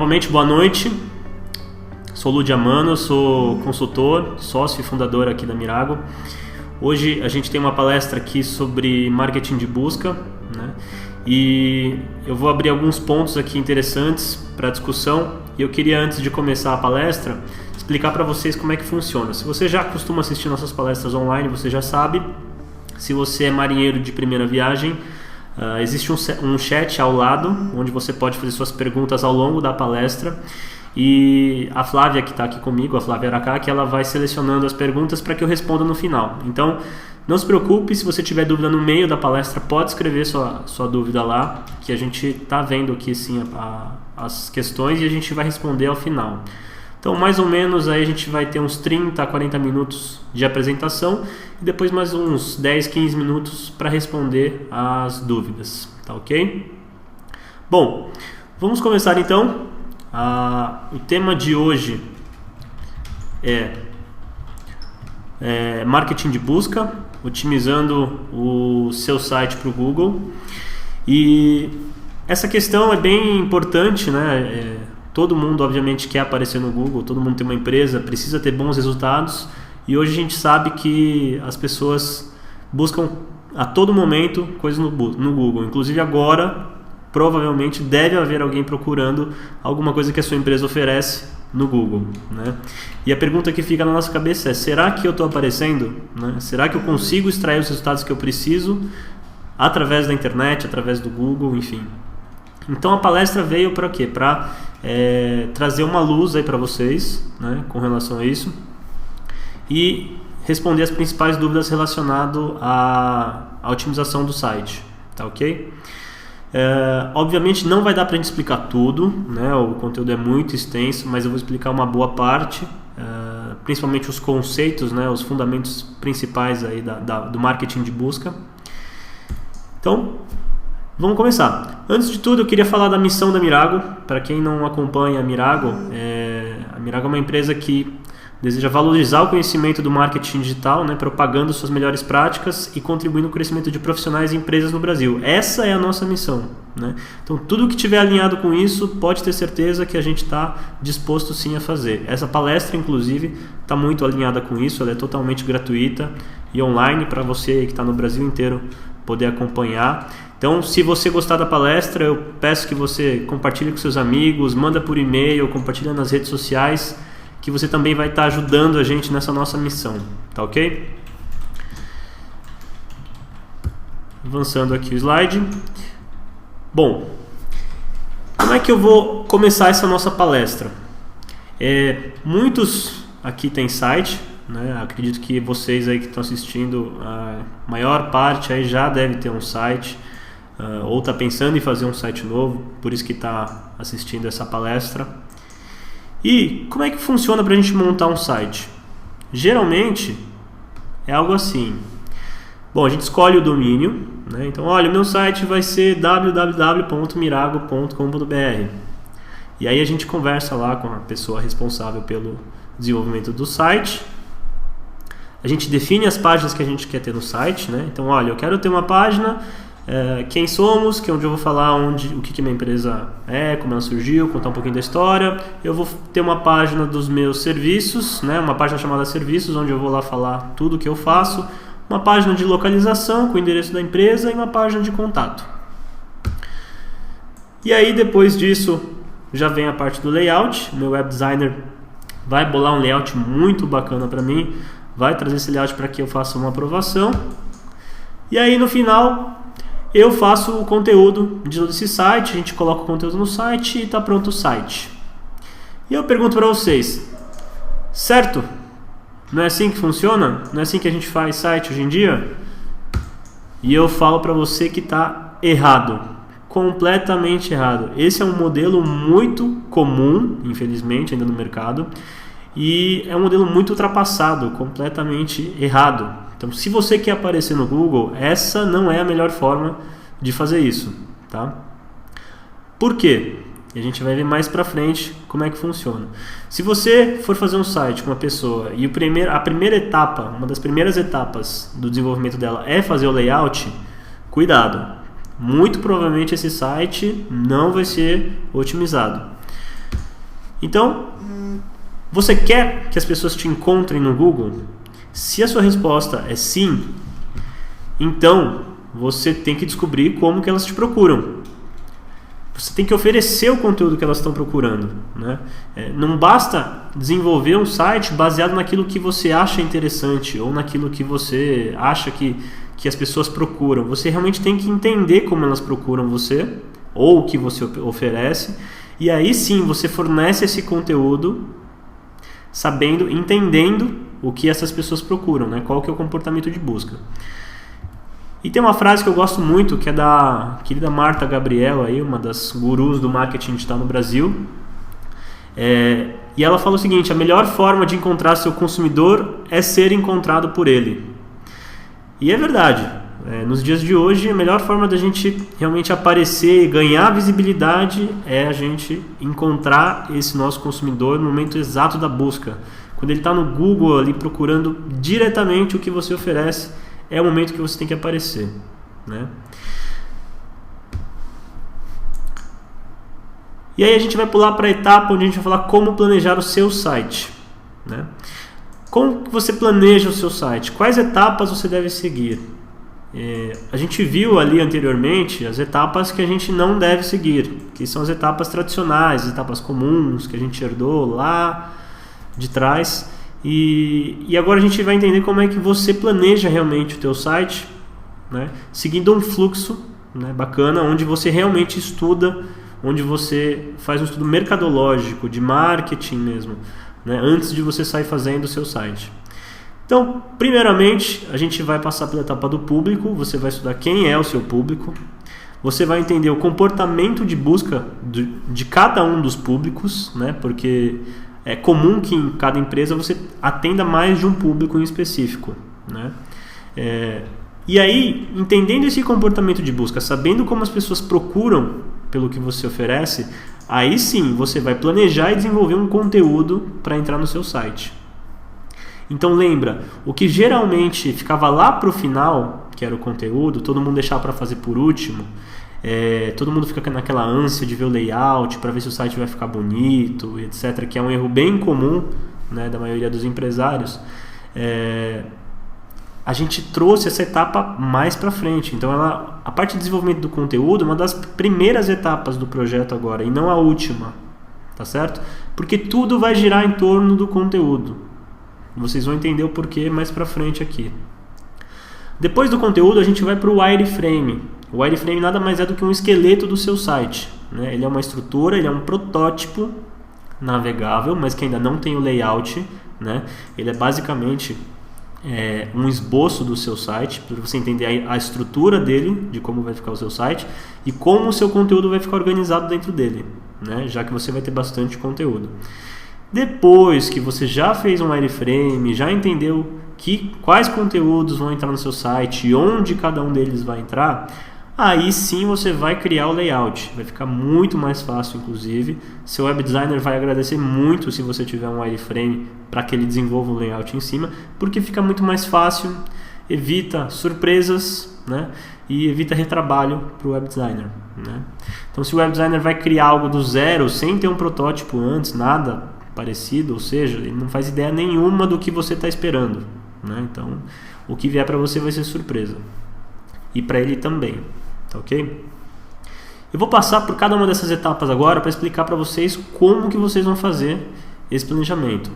Novamente, boa noite. Sou Ludia Mano, sou consultor, sócio e fundador aqui da Mirago. Hoje a gente tem uma palestra aqui sobre marketing de busca, né? E eu vou abrir alguns pontos aqui interessantes para discussão. E eu queria, antes de começar a palestra, explicar para vocês como é que funciona. Se você já costuma assistir nossas palestras online, você já sabe. Se você é marinheiro de primeira viagem, existe um chat ao lado, onde você pode fazer suas perguntas ao longo da palestra. E a Flávia, que está aqui comigo, a Flávia Aracá, que ela vai selecionando as perguntas para que eu responda no final. Então, não se preocupe, se você tiver dúvida no meio da palestra, pode escrever sua dúvida lá, que a gente está vendo aqui sim as questões e a gente vai responder ao final. Então, mais ou menos, aí a gente vai ter uns 30 a 40 minutos de apresentação e depois mais uns 10, 15 minutos para responder as dúvidas, tá ok? Bom, vamos começar então. O tema de hoje é marketing de busca, otimizando o seu site para o Google. E essa questão é bem importante, né? Todo mundo obviamente quer aparecer no Google, todo mundo tem uma empresa, precisa ter bons resultados, e hoje a gente sabe que as pessoas buscam a todo momento coisas no Google. Inclusive agora provavelmente deve haver alguém procurando alguma coisa que a sua empresa oferece no Google, né? E a pergunta que fica na nossa cabeça é: será que eu estou aparecendo? Né? Será que eu consigo extrair os resultados que eu preciso através da internet, através do Google, enfim? Então a palestra veio para quê? Para trazer uma luz aí para vocês, né, com relação a isso, e responder as principais dúvidas relacionadas à otimização do site, tá ok? Obviamente não vai dar para a gente explicar tudo, né? O conteúdo é muito extenso, mas eu vou explicar uma boa parte, principalmente os conceitos, né? Os fundamentos principais aí do marketing de busca. Então, vamos começar. Antes de tudo, eu queria falar da missão da Mirago. Para quem não acompanha a Mirago é uma empresa que deseja valorizar o conhecimento do marketing digital, né, propagando suas melhores práticas e contribuindo no crescimento de profissionais e empresas no Brasil. Essa é a nossa missão, né? Então, tudo que estiver alinhado com isso, pode ter certeza que a gente está disposto sim a fazer. Essa palestra, inclusive, está muito alinhada com isso. Ela é totalmente gratuita e online para você que está no Brasil inteiro poder acompanhar. Então, se você gostar da palestra, eu peço que você compartilhe com seus amigos, manda por e-mail, compartilha nas redes sociais, que você também vai estar ajudando a gente nessa nossa missão, tá ok? Avançando aqui o slide. Bom, como é que eu vou começar essa nossa palestra? Muitos aqui têm site, né? Acredito que vocês aí que estão assistindo, a maior parte aí já deve ter um site, ou está pensando em fazer um site novo, por isso que está assistindo essa palestra. E como é que funciona para a gente montar um site? Geralmente é algo assim. Bom, a gente escolhe o domínio, né? Então, olha, o meu site vai ser www.mirago.com.br. E aí a gente conversa lá com a pessoa responsável pelo desenvolvimento do site. A gente define as páginas que a gente quer ter no site, né? Então, olha, eu quero ter uma página, quem somos, que é onde eu vou falar o que minha empresa é, como ela surgiu, contar um pouquinho da história. Eu vou ter uma página dos meus serviços, né? Uma página chamada serviços, onde eu vou lá falar tudo o que eu faço. Uma página de localização com o endereço da empresa e uma página de contato. E aí depois disso já vem a parte do layout. O meu web designer vai bolar um layout muito bacana para mim, vai trazer esse layout para que eu faça uma aprovação. E aí no final eu faço o conteúdo de todo esse site, a gente coloca o conteúdo no site e está pronto o site. E eu pergunto para vocês, certo? Não é assim que funciona? Não é assim que a gente faz site hoje em dia? E eu falo para você que está errado, completamente errado. Esse é um modelo muito comum, infelizmente, ainda no mercado, e é um modelo muito ultrapassado, completamente errado. Então, se você quer aparecer no Google, essa não é a melhor forma de fazer isso, tá? Por quê? E a gente vai ver mais pra frente como é que funciona. Se você for fazer um site com uma pessoa e a primeira etapa, uma das primeiras etapas do desenvolvimento dela é fazer o layout, cuidado. Muito provavelmente esse site não vai ser otimizado. Então, você quer que as pessoas te encontrem no Google? Se a sua resposta é sim, então você tem que descobrir como que elas te procuram. Você tem que oferecer o conteúdo que elas estão procurando, né? Não basta desenvolver um site baseado naquilo que você acha interessante ou naquilo que você acha que as pessoas procuram. Você realmente tem que entender como elas procuram você ou o que você oferece, e aí sim você fornece esse conteúdo sabendo, entendendo o que essas pessoas procuram, né? Qual que é o comportamento de busca. E tem uma frase que eu gosto muito, que é da querida Marta Gabriel, aí, uma das gurus do marketing digital no Brasil. E ela fala o seguinte: a melhor forma de encontrar seu consumidor é ser encontrado por ele. E é verdade. Nos dias de hoje, a melhor forma da gente realmente aparecer e ganhar visibilidade é a gente encontrar esse nosso consumidor no momento exato da busca. Quando ele está no Google ali procurando diretamente o que você oferece, é o momento que você tem que aparecer, né? E aí a gente vai pular para a etapa onde a gente vai falar como planejar o seu site, né? Como que você planeja o seu site? Quais etapas você deve seguir? A gente viu ali anteriormente as etapas que a gente não deve seguir, que são as etapas tradicionais, as etapas comuns que a gente herdou lá de trás. E agora a gente vai entender como é que você planeja realmente o teu site, né? Seguindo um fluxo, né, bacana, onde você realmente estuda, onde você faz um estudo mercadológico, de marketing mesmo, né, antes de você sair fazendo o seu site. Então, primeiramente, a gente vai passar pela etapa do público. Você vai estudar quem é o seu público, você vai entender o comportamento de busca de cada um dos públicos, né, porque é comum que em cada empresa você atenda mais de um público em específico, né? E aí, entendendo esse comportamento de busca, sabendo como as pessoas procuram pelo que você oferece, aí sim você vai planejar e desenvolver um conteúdo para entrar no seu site. Então lembra, o que geralmente ficava lá para o final, que era o conteúdo, todo mundo deixava para fazer por último, todo mundo fica naquela ânsia de ver o layout para ver se o site vai ficar bonito, etc., que é um erro bem comum, né, da maioria dos empresários. A gente trouxe essa etapa mais para frente. Então a parte de desenvolvimento do conteúdo é uma das primeiras etapas do projeto agora e não a última, tá certo? Porque tudo vai girar em torno do conteúdo. Vocês vão entender o porquê mais para frente aqui. Depois do conteúdo a gente vai para o wireframe. O wireframe nada mais é do que um esqueleto do seu site, né? Ele é uma estrutura, ele é um protótipo navegável, mas que ainda não tem o layout, né? Ele é basicamente um esboço do seu site, para você entender a estrutura dele, de como vai ficar o seu site e como o seu conteúdo vai ficar organizado dentro dele, né? Já que você vai ter bastante conteúdo. Depois que você já fez um wireframe, já entendeu quais conteúdos vão entrar no seu site e onde cada um deles vai entrar, aí sim você vai criar o layout. Vai ficar muito mais fácil, inclusive. Seu web designer vai agradecer muito se você tiver um wireframe para que ele desenvolva um layout em cima, porque fica muito mais fácil, evita surpresas, né? E evita retrabalho para o web designer, né? Então, se o web designer vai criar algo do zero, sem ter um protótipo antes, nada parecido, ou seja, ele não faz ideia nenhuma do que você está esperando, né? Então, o que vier para você vai ser surpresa. E para ele também, tá ok? Eu vou passar por cada uma dessas etapas agora para explicar para vocês como que vocês vão fazer esse planejamento.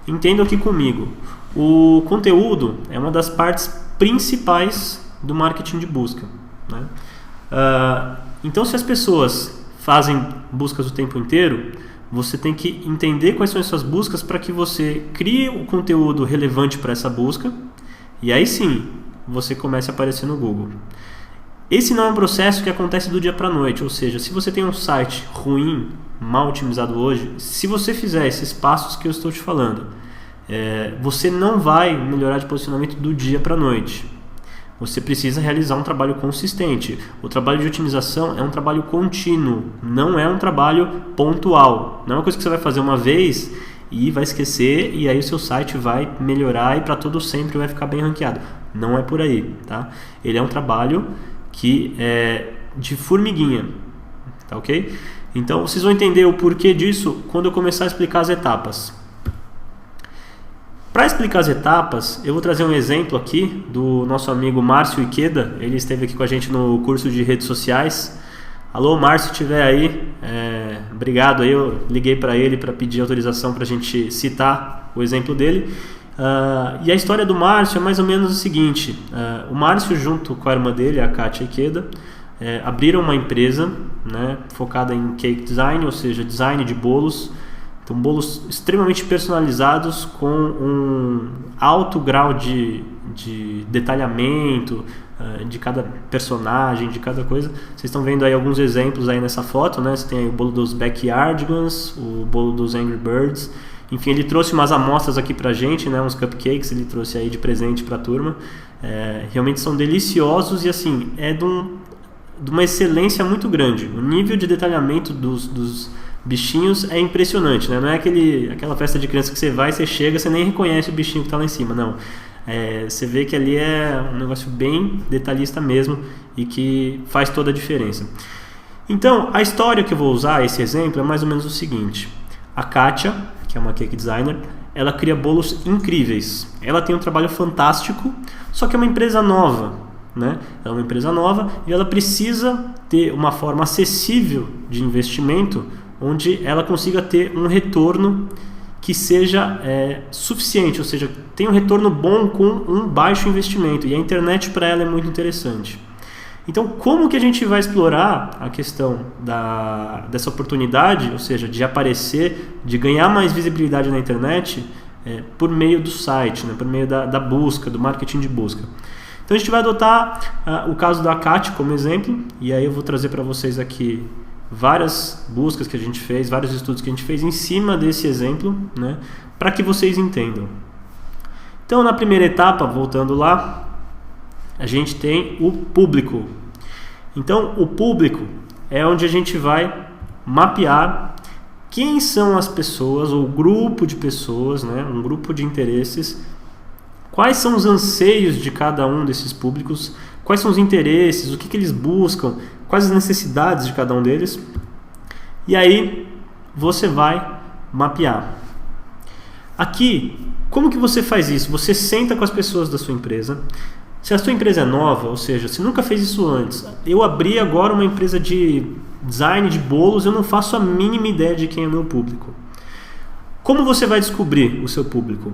Entendam aqui comigo, o conteúdo é uma das partes principais do marketing de busca, né? Então, se as pessoas fazem buscas o tempo inteiro, você tem que entender quais são as suas buscas para que você crie o conteúdo relevante para essa busca e aí sim você comece a aparecer no Google. Esse não é um processo que acontece do dia para a noite, ou seja, se você tem um site ruim, mal otimizado hoje, se você fizer esses passos que eu estou te falando, você não vai melhorar de posicionamento do dia para a noite. Você precisa realizar um trabalho consistente. O trabalho de otimização é um trabalho contínuo, não é um trabalho pontual. Não é uma coisa que você vai fazer uma vez e vai esquecer e aí o seu site vai melhorar e para todo sempre vai ficar bem ranqueado. Não é por aí, tá? Ele é um trabalho que é de formiguinha. tá ok? Então vocês vão entender o porquê disso quando eu começar a explicar as etapas. Para explicar as etapas, eu vou trazer um exemplo aqui do nosso amigo Márcio Ikeda. Ele esteve aqui com a gente no curso de redes sociais. Alô, Márcio, se estiver aí, obrigado aí. Eu liguei para ele para pedir autorização para a gente citar o exemplo dele. E a história do Márcio é mais ou menos o seguinte: o Márcio, junto com a irmã dele, a Kátia Ikeda, abriram uma empresa, né, focada em cake design, ou seja, design de bolos. Então, bolos extremamente personalizados com um alto grau de detalhamento de cada personagem, de cada coisa. Vocês estão vendo aí alguns exemplos aí nessa foto, né? Você tem aí o bolo dos Backyardigans, o bolo dos Angry Birds. Enfim, ele trouxe umas amostras aqui pra gente, né? Uns cupcakes ele trouxe aí de presente pra turma. Realmente são deliciosos e assim, de uma excelência muito grande. O nível de detalhamento dos bichinhos é impressionante, né? Não é aquela festa de criança que você vai, você chega, você nem reconhece o bichinho que está lá em cima, não. Você vê que ali é um negócio bem detalhista mesmo e que faz toda a diferença. Então, a história que eu vou usar, esse exemplo, é mais ou menos o seguinte: a Kátia, que é uma cake designer, ela cria bolos incríveis. Ela tem um trabalho fantástico, só que é uma empresa nova, né? Ela é uma empresa nova e ela precisa ter uma forma acessível de investimento onde ela consiga ter um retorno que seja suficiente, ou seja, tem um retorno bom com um baixo investimento, e a internet para ela é muito interessante. Então, como que a gente vai explorar a questão dessa oportunidade, ou seja, de aparecer, de ganhar mais visibilidade na internet por meio do site, né, por meio da busca, do marketing de busca? Então a gente vai adotar o caso da Kátia como exemplo, e aí eu vou trazer para vocês aqui várias buscas que a gente fez, vários estudos que a gente fez em cima desse exemplo, né, para que vocês entendam. Então, na primeira etapa, voltando lá, a gente tem o público. Então, o público é onde a gente vai mapear quem são as pessoas, ou grupo de pessoas, né, um grupo de interesses, quais são os anseios de cada um desses públicos, quais são os interesses, o que eles buscam, quais as necessidades de cada um deles, e aí você vai mapear. Aqui, como que você faz isso? Você senta com as pessoas da sua empresa. Se a sua empresa é nova, ou seja, se nunca fez isso antes, eu abri agora uma empresa de design de bolos, eu não faço a mínima ideia de quem é o meu público. Como você vai descobrir o seu público?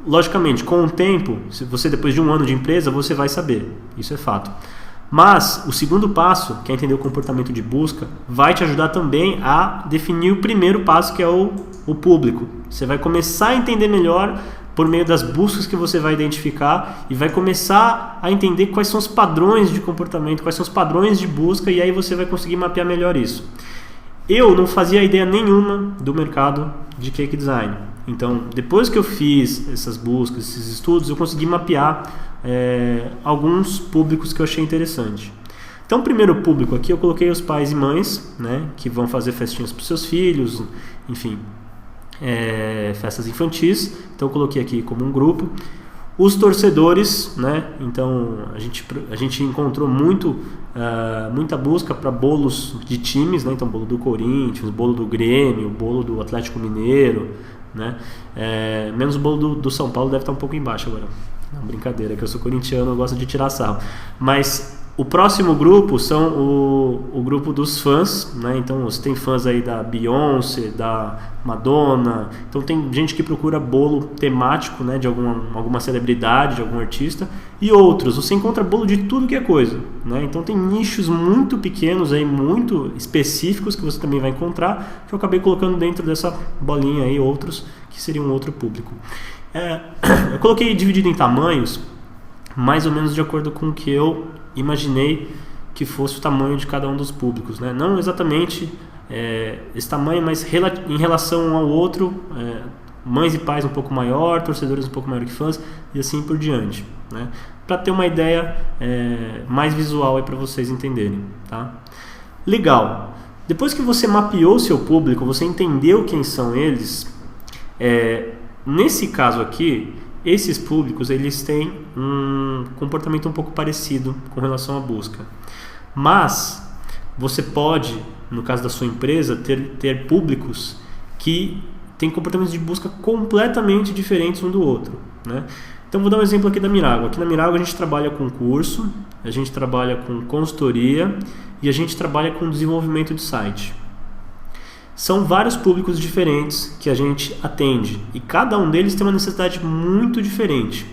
Logicamente, com o tempo, se você depois de um ano de empresa, você vai saber, isso é fato. Mas o segundo passo, que é entender o comportamento de busca, vai te ajudar também a definir o primeiro passo, que é o público. Você vai começar a entender melhor por meio das buscas que você vai identificar e vai começar a entender quais são os padrões de comportamento, quais são os padrões de busca, e aí você vai conseguir mapear melhor isso. Eu não fazia ideia nenhuma do mercado de cake design. Então, depois que eu fiz essas buscas, esses estudos, eu consegui mapear alguns públicos que eu achei interessante. Então, o primeiro público aqui eu coloquei os pais e mães, né, que vão fazer festinhas para os seus filhos, enfim, festas infantis. Então, eu coloquei aqui como um grupo. Os torcedores, né? Então a gente encontrou muita busca para bolos de times, né? Então, bolo do Corinthians, bolo do Grêmio, bolo do Atlético Mineiro, né? Menos o bolo do São Paulo, deve estar um pouco embaixo agora. Não, brincadeira, que eu sou corintiano, eu gosto de tirar sarro. Mas o próximo grupo são o grupo dos fãs, né? Então você tem fãs aí da Beyoncé, da Madonna. Então tem gente que procura bolo temático, né? De alguma celebridade, de algum artista. E outros, você encontra bolo de tudo que é coisa, né? Então tem nichos muito pequenos aí, muito específicos, que você também vai encontrar, que eu acabei colocando dentro dessa bolinha aí, outros que seriam outro público. Eu coloquei dividido em tamanhos, mais ou menos de acordo com o que eu imaginei que fosse o tamanho de cada um dos públicos, né? Não exatamente esse tamanho, mas em relação um ao outro, mães e pais um pouco maior, torcedores um pouco maior que fãs, e assim por diante, né? Para ter uma ideia mais visual para vocês entenderem, tá? Legal. Depois que você mapeou o seu público, você entendeu quem são eles, nesse caso aqui, esses públicos, eles têm um comportamento um pouco parecido com relação à busca. Mas você pode, no caso da sua empresa, ter públicos que têm comportamentos de busca completamente diferentes um do outro, né? Então vou dar um exemplo aqui da Mirago. Aqui na Mirago a gente trabalha com curso, a gente trabalha com consultoria e a gente trabalha com desenvolvimento de site. São vários públicos diferentes que a gente atende e cada um deles tem uma necessidade muito diferente.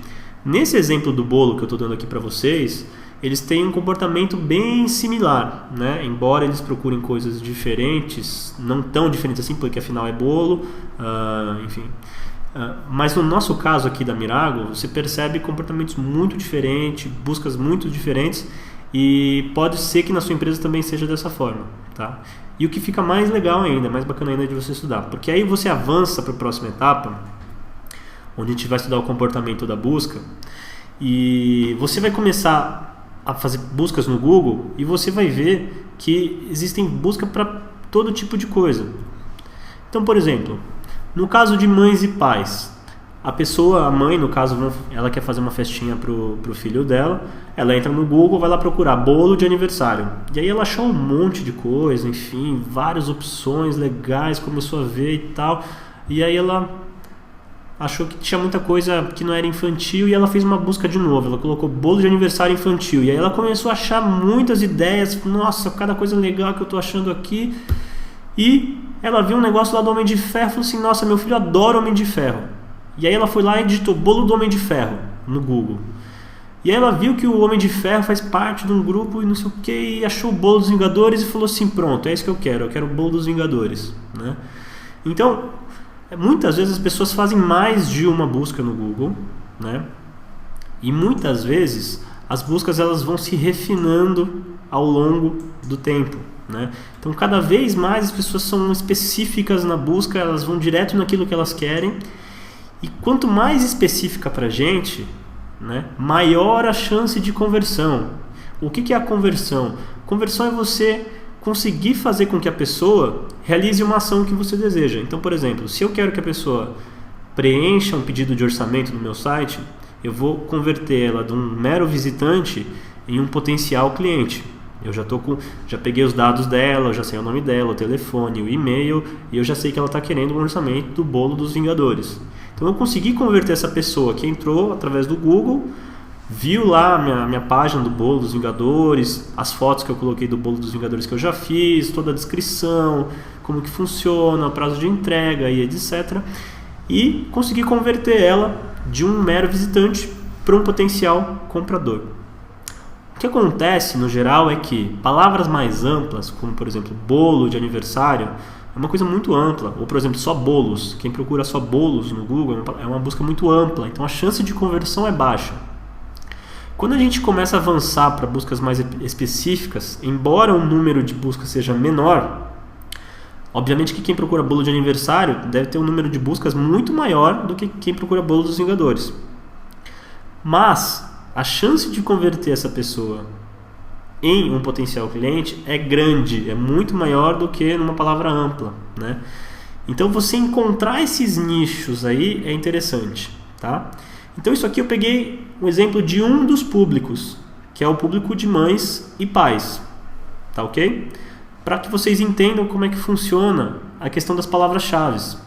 Nesse exemplo do bolo que eu estou dando aqui para vocês, eles têm um comportamento bem similar, né? Embora eles procurem coisas diferentes, não tão diferentes assim, porque afinal é bolo, enfim. Mas no nosso caso aqui da Mirago, você percebe comportamentos muito diferentes, buscas muito diferentes, e pode ser que na sua empresa também seja dessa forma, tá? E o que fica mais legal ainda, mais bacana ainda de você estudar, porque aí você avança para a próxima etapa, onde a gente vai estudar o comportamento da busca, e você vai começar a fazer buscas no Google e você vai ver que existem busca para todo tipo de coisa. Então, por exemplo, no caso de mães e pais, a mãe, no caso, ela quer fazer uma festinha pro filho dela, ela entra no Google, vai lá procurar bolo de aniversário. E aí ela achou um monte de coisa, enfim, várias opções legais, começou a ver e tal. E aí ela achou que tinha muita coisa que não era infantil e ela fez uma busca de novo. Ela colocou bolo de aniversário infantil. E aí ela começou a achar muitas ideias. Nossa, cada coisa legal que eu tô achando aqui. E ela viu um negócio lá do Homem de Ferro e falou assim, nossa, meu filho adora Homem de Ferro. E aí ela foi lá e digitou bolo do Homem de Ferro no Google. E aí ela viu que o Homem de Ferro faz parte de um grupo e não sei o que, e achou o bolo dos Vingadores e falou assim, pronto, é isso que eu quero o bolo dos Vingadores, né? Então, muitas vezes as pessoas fazem mais de uma busca no Google, né? E muitas vezes as buscas elas vão se refinando ao longo do tempo, né? Então cada vez mais as pessoas são específicas na busca, elas vão direto naquilo que elas querem. E quanto mais específica para a gente, né, maior a chance de conversão. O que é a conversão? Conversão é você conseguir fazer com que a pessoa realize uma ação que você deseja. Então, por exemplo, se eu quero que a pessoa preencha um pedido de orçamento no meu site, eu vou converter ela de um mero visitante em um potencial cliente. Eu já peguei os dados dela, eu já sei o nome dela, o telefone, o e-mail, e eu já sei que ela está querendo um orçamento do bolo dos Vingadores. Então eu consegui converter essa pessoa que entrou através do Google, viu lá a minha página do bolo dos Vingadores, as fotos que eu coloquei do bolo dos Vingadores que eu já fiz, toda a descrição, como que funciona, prazo de entrega e etc. E consegui converter ela de um mero visitante para um potencial comprador. O que acontece no geral é que palavras mais amplas, como por exemplo bolo de aniversário, é uma coisa muito ampla, ou por exemplo só bolos, quem procura só bolos no Google é uma busca muito ampla, então a chance de conversão é baixa. Quando a gente começa a avançar para buscas mais específicas, embora o número de buscas seja menor, obviamente que quem procura bolo de aniversário deve ter um número de buscas muito maior do que quem procura bolo dos Vingadores. Mas a chance de converter essa pessoa em um potencial cliente é grande, é muito maior do que numa palavra ampla, né? Então você encontrar esses nichos aí é interessante, tá? Então isso aqui eu peguei um exemplo de um dos públicos, que é o público de mães e pais, tá ok? Para que vocês entendam como é que funciona a questão das palavras-chave.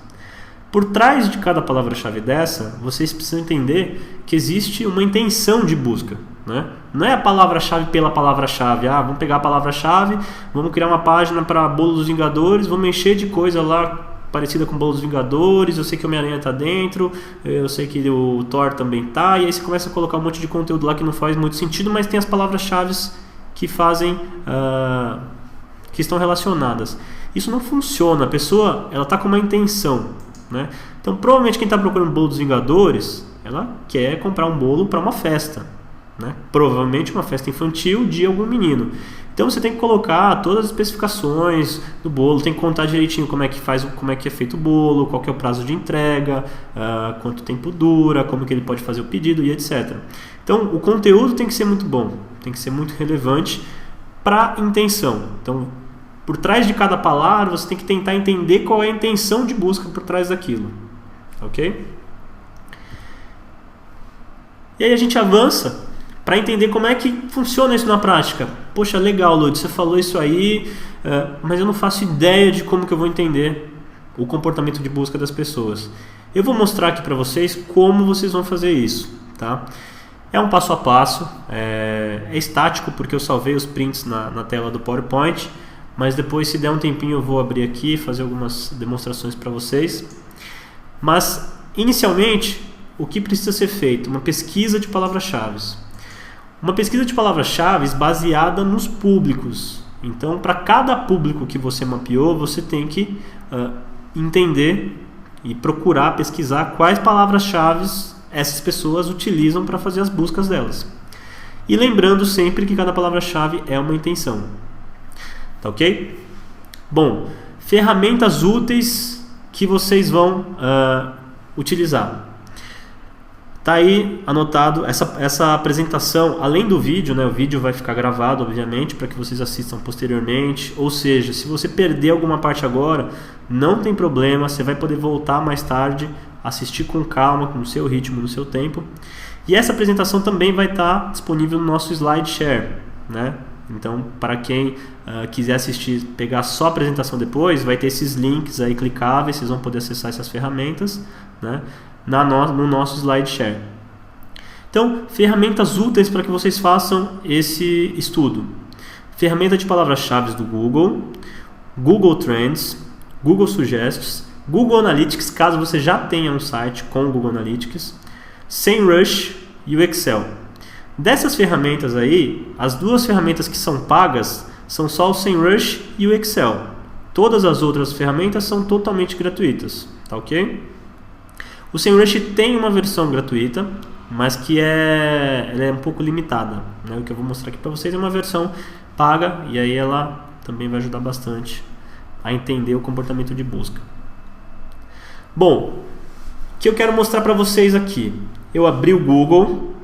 Por trás de cada palavra-chave dessa, vocês precisam entender que existe uma intenção de busca, né? Não é a palavra-chave pela palavra-chave. Vamos pegar a palavra-chave, vamos criar uma página para bolo dos Vingadores, vamos encher de coisa lá parecida com bolo dos Vingadores, eu sei que o Homem-Aranha tá dentro, eu sei que o Thor também tá, e aí você começa a colocar um monte de conteúdo lá que não faz muito sentido, mas tem as palavras-chave que fazem, que estão relacionadas. Isso não funciona, a pessoa ela tá com uma intenção, né? Então provavelmente quem está procurando bolo dos Vingadores, ela quer comprar um bolo para uma festa, né? Provavelmente uma festa infantil de algum menino. Então você tem que colocar todas as especificações do bolo, tem que contar direitinho como é que é feito o bolo, qual que é o prazo de entrega, quanto tempo dura, como que ele pode fazer o pedido e etc. Então o conteúdo tem que ser muito bom, tem que ser muito relevante para a intenção. Então por trás de cada palavra você tem que tentar entender qual é a intenção de busca por trás daquilo, ok? E aí a gente avança para entender como é que funciona isso na prática. poxa, legal, Lud, você falou isso aí, mas eu não faço ideia de como que eu vou entender o comportamento de busca das pessoas. Eu vou mostrar aqui para vocês como vocês vão fazer isso, tá? É um passo a passo, é estático porque eu salvei os prints na tela do PowerPoint, mas depois, se der um tempinho, eu vou abrir aqui e fazer algumas demonstrações para vocês. Mas, inicialmente, o que precisa ser feito? Uma pesquisa de palavras-chave. Uma pesquisa de palavras-chave baseada nos públicos. Então, para cada público que você mapeou, você tem que entender e procurar pesquisar quais palavras-chave essas pessoas utilizam para fazer as buscas delas. E lembrando sempre que cada palavra-chave é uma intenção. Tá ok? Bom, ferramentas úteis que vocês vão utilizar. Tá aí anotado essa apresentação, além do vídeo, né? O vídeo vai ficar gravado, obviamente, para que vocês assistam posteriormente. Ou seja, se você perder alguma parte agora, não tem problema, você vai poder voltar mais tarde, assistir com calma, no seu ritmo, no seu tempo. E essa apresentação também vai estar disponível no nosso SlideShare, né? Então, para quem quiser assistir, pegar só a apresentação depois, vai ter esses links aí clicáveis, vocês vão poder acessar essas ferramentas, né, no nosso SlideShare. Então, ferramentas úteis para que vocês façam esse estudo. Ferramenta de palavras-chave do Google, Google Trends, Google Suggests, Google Analytics, caso você já tenha um site com o Google Analytics, SEMrush e o Excel. Dessas ferramentas aí, as duas ferramentas que são pagas são só o SEMrush e o Excel. Todas as outras ferramentas são totalmente gratuitas, tá ok? O SEMrush tem uma versão gratuita, mas que ela é um pouco limitada, né? O que eu vou mostrar aqui para vocês é uma versão paga, e aí ela também vai ajudar bastante a entender o comportamento de busca. Bom, o que eu quero mostrar para vocês aqui? Eu abri o Google,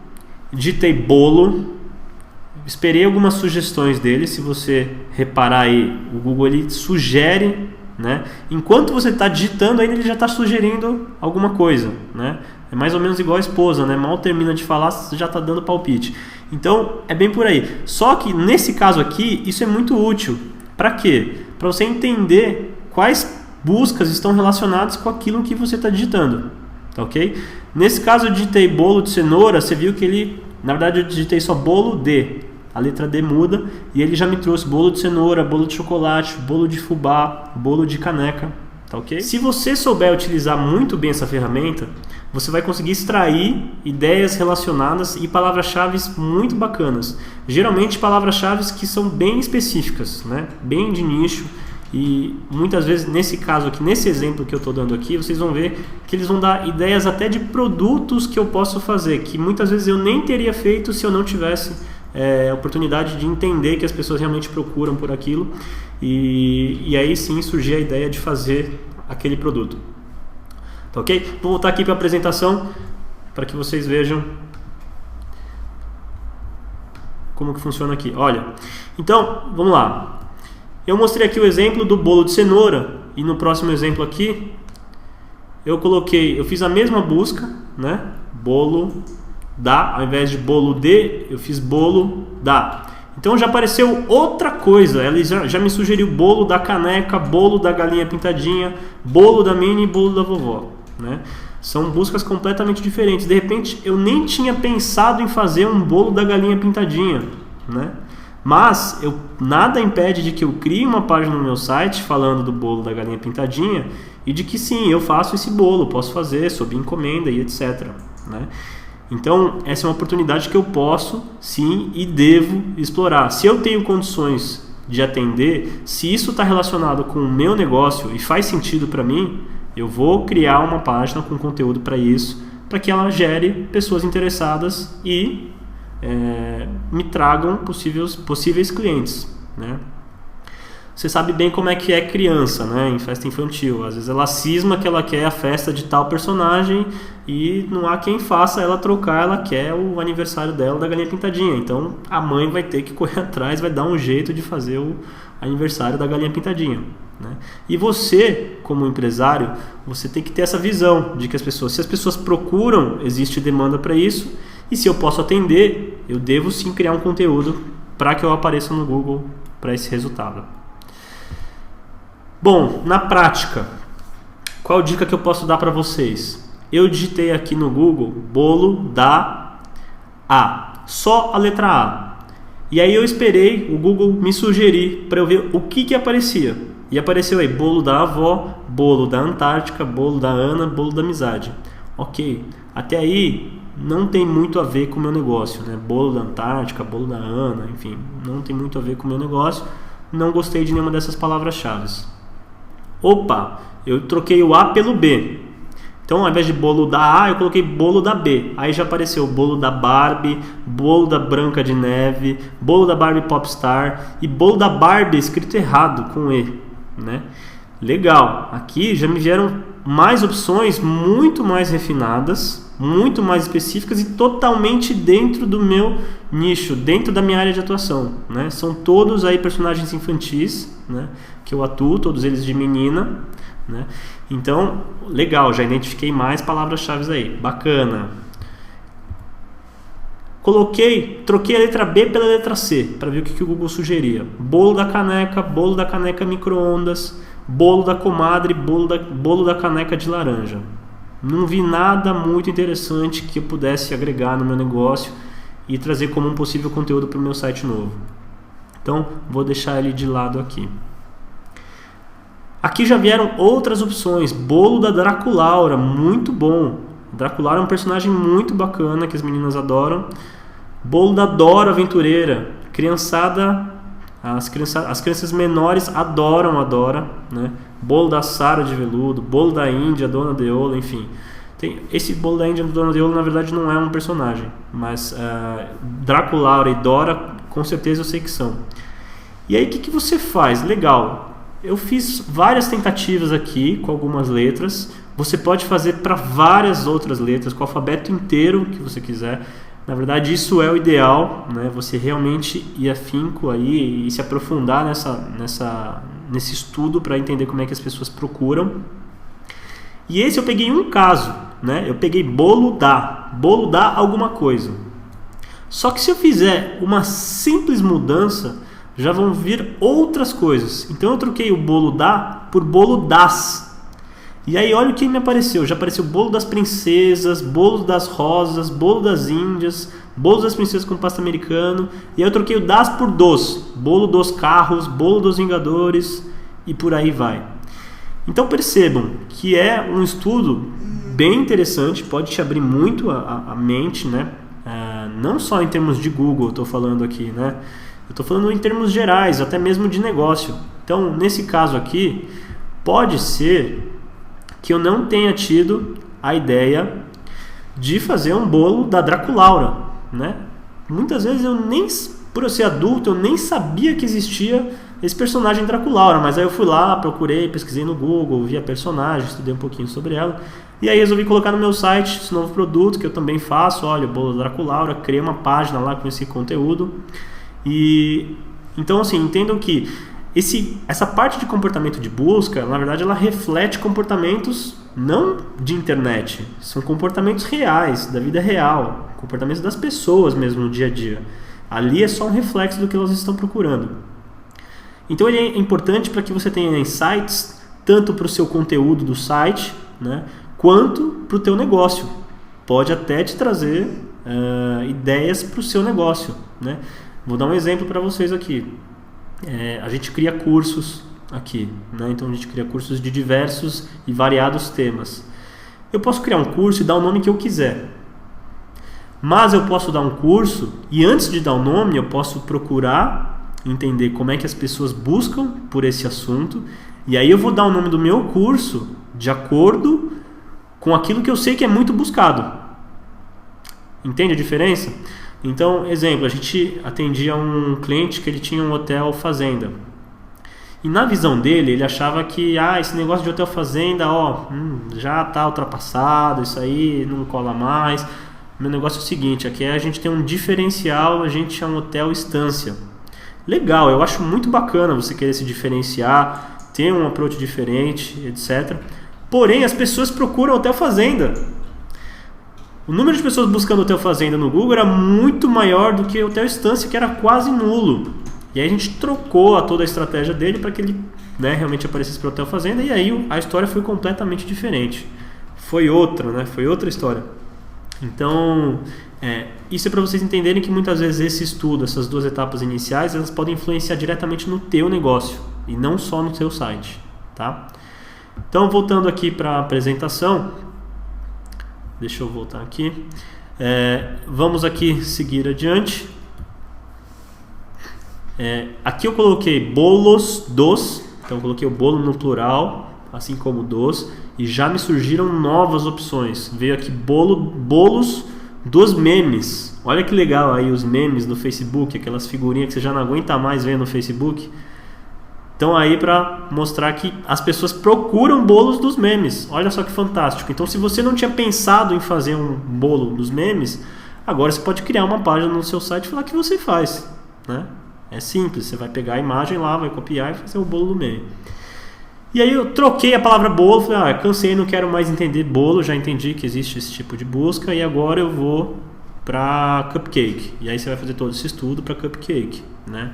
digitei bolo, esperei algumas sugestões dele. Se você reparar aí, o Google ele sugere, né? Enquanto você está digitando ainda, ele já está sugerindo alguma coisa, né? É mais ou menos igual a esposa, né? Mal termina de falar, já está dando palpite. Então, é bem por aí. Só que nesse caso aqui, isso é muito útil. Para quê? Para você entender quais buscas estão relacionadas com aquilo que você está digitando. Tá ok? Nesse caso eu digitei bolo de cenoura, você viu que ele, na verdade eu digitei só bolo de, a letra D muda, e ele já me trouxe bolo de cenoura, bolo de chocolate, bolo de fubá, bolo de caneca, tá ok? Se você souber utilizar muito bem essa ferramenta, você vai conseguir extrair ideias relacionadas e palavras-chave muito bacanas. Geralmente palavras-chave que são bem específicas, né? Bem de nicho. E muitas vezes, nesse caso aqui, nesse exemplo que eu estou dando aqui, vocês vão ver que eles vão dar ideias até de produtos que eu posso fazer, que muitas vezes eu nem teria feito se eu não tivesse a oportunidade de entender que as pessoas realmente procuram por aquilo, e aí sim surgir a ideia de fazer aquele produto. Tá ok? Vou voltar aqui para a apresentação para que vocês vejam como que funciona aqui. Olha, então, vamos lá. Eu mostrei aqui o exemplo do bolo de cenoura, e no próximo exemplo aqui eu fiz a mesma busca, né? Bolo da, ao invés de bolo de, eu fiz bolo da. Então já apareceu outra coisa, ele já me sugeriu bolo da caneca, bolo da galinha pintadinha, bolo da Minnie e bolo da vovó, né? São buscas completamente diferentes. De repente eu nem tinha pensado em fazer um bolo da galinha pintadinha, né? Mas nada impede de que eu crie uma página no meu site falando do bolo da galinha pintadinha e de que sim, eu faço esse bolo, posso fazer sob encomenda e etc, né? Então essa é uma oportunidade que eu posso sim e devo explorar. Se eu tenho condições de atender, se isso está relacionado com o meu negócio e faz sentido para mim, eu vou criar uma página com conteúdo para isso, para que ela gere pessoas interessadas e me tragam possíveis clientes, né? Você sabe bem como é que é criança, né? Em festa infantil, às vezes ela cisma que ela quer a festa de tal personagem e não há quem faça ela trocar, ela quer o aniversário dela da galinha pintadinha. Então a mãe vai ter que correr atrás, vai dar um jeito de fazer o aniversário da galinha pintadinha, né? E você, como empresário, você tem que ter essa visão de que se as pessoas procuram, existe demanda para isso. E se eu posso atender, eu devo sim criar um conteúdo para que eu apareça no Google para esse resultado. Bom, na prática, qual dica que eu posso dar para vocês? Eu digitei aqui no Google bolo da A, só a letra A. E aí eu esperei o Google me sugerir para eu ver o que aparecia. E apareceu aí bolo da avó, bolo da Antártica, bolo da Ana, bolo da amizade. Ok, até aí não tem muito a ver com o meu negócio, né? Bolo da Antártica, bolo da Ana, enfim, não tem muito a ver com o meu negócio. Não gostei de nenhuma dessas palavras-chave. Opa, eu troquei o A pelo B. Então, ao invés de bolo da A, eu coloquei bolo da B. Aí já apareceu bolo da Barbie, bolo da Branca de Neve, bolo da Barbie Popstar e bolo da Barbie escrito errado, com E, né? Legal, aqui já me vieram mais opções muito mais refinadas, muito mais específicas e totalmente dentro do meu nicho, dentro da minha área de atuação, né? São todos aí personagens infantis, né, que eu atuo, todos eles de menina, né? Então, legal, já identifiquei mais palavras-chave aí, bacana. Troquei a letra B pela letra C, para ver o que o Google sugeria. Bolo da caneca micro-ondas, bolo da comadre, bolo da caneca de laranja. Não vi nada muito interessante que eu pudesse agregar no meu negócio e trazer como um possível conteúdo para o meu site novo. Então, vou deixar ele de lado aqui. Aqui já vieram outras opções. Bolo da Draculaura, muito bom. Draculaura é um personagem muito bacana que as meninas adoram. Bolo da Dora Aventureira. As crianças menores adoram a Dora, né? Bolo da Sara de veludo, bolo da Índia, Dona Deola, enfim. Esse bolo da Índia, Dona Deola, na verdade não é um personagem, mas Draculaura e Dora, com certeza eu sei que são. E aí o que você faz? Legal. Eu fiz várias tentativas aqui com algumas letras. Você pode fazer para várias outras letras, com o alfabeto inteiro que você quiser. Na verdade, isso é o ideal, né? Você realmente ir afinco aí e se aprofundar nesse estudo para entender como é que as pessoas procuram. E esse eu peguei um caso, né? Eu peguei bolo da alguma coisa. Só que se eu fizer uma simples mudança, já vão vir outras coisas. Então eu troquei o bolo da por bolo das. E aí olha o que me apareceu. Já apareceu bolo das princesas, bolo das rosas, bolo das índias, bolo das princesas com pasta americano. E aí eu troquei o das por dos. Bolo dos carros, bolo dos vingadores e por aí vai. Então percebam que é um estudo bem interessante, pode te abrir muito a mente, né? Não só em termos de Google, eu estou falando aqui, né? Eu estou falando em termos gerais, até mesmo de negócio. Então, nesse caso aqui, pode ser que eu não tenha tido a ideia de fazer um bolo da Draculaura, né? Muitas vezes por eu ser adulto, eu nem sabia que existia esse personagem Draculaura, mas aí eu fui lá, procurei, pesquisei no Google, vi a personagem, estudei um pouquinho sobre ela, e aí resolvi colocar no meu site esse novo produto que eu também faço, olha, o bolo da Draculaura, criei uma página lá com esse conteúdo. E então assim, entendam que essa parte de comportamento de busca, na verdade ela reflete comportamentos não de internet, são comportamentos reais, da vida real, comportamentos das pessoas mesmo no dia a dia. Ali é só um reflexo do que elas estão procurando. Então ele é importante para que você tenha insights tanto para o seu conteúdo do site, né, quanto para o teu negócio. Pode até te trazer ideias para o seu negócio, né? Vou dar um exemplo para vocês aqui. A gente cria cursos aqui, né? Então a gente cria cursos de diversos e variados temas. Eu posso criar um curso e dar o nome que eu quiser. Mas eu posso dar um curso e antes de dar o nome eu posso procurar entender como é que as pessoas buscam por esse assunto e aí eu vou dar o nome do meu curso de acordo com aquilo que eu sei que é muito buscado. Entende a diferença? Então, exemplo, a gente atendia um cliente que ele tinha um hotel fazenda. E na visão dele, ele achava que esse negócio de hotel fazenda, já está ultrapassado, isso aí não cola mais. Meu negócio é o seguinte, aqui a gente tem um diferencial, a gente é um hotel estância. Legal, eu acho muito bacana você querer se diferenciar, ter um approach diferente, etc. Porém, as pessoas procuram hotel fazenda. o número de pessoas buscando Hotel Fazenda no Google era muito maior do que o Hotel Estância, que era quase nulo. E aí a gente trocou toda a estratégia dele para que ele, né, realmente aparecesse para o Hotel Fazenda, e aí a história foi completamente diferente. Foi outra história. Então, isso é para vocês entenderem que muitas vezes esse estudo, essas duas etapas iniciais, elas podem influenciar diretamente no teu negócio e não só no teu site, tá? Então, voltando aqui para a apresentação, deixa eu voltar aqui. Vamos aqui seguir adiante. Aqui eu coloquei bolos dos, então eu coloquei o bolo no plural, assim como dos, e já me surgiram novas opções. Veio aqui bolos dos memes. Olha que legal aí os memes no Facebook, aquelas figurinhas que você já não aguenta mais ver no Facebook. Então aí para mostrar que as pessoas procuram bolos dos memes. Olha só que fantástico. Então se você não tinha pensado em fazer um bolo dos memes, agora você pode criar uma página no seu site e falar que você faz, né? É simples, você vai pegar a imagem lá, vai copiar e fazer o bolo do meme. E aí eu troquei a palavra bolo, falei, cansei, não quero mais entender bolo, já entendi que existe esse tipo de busca e agora eu vou para cupcake. E aí você vai fazer todo esse estudo para cupcake, né?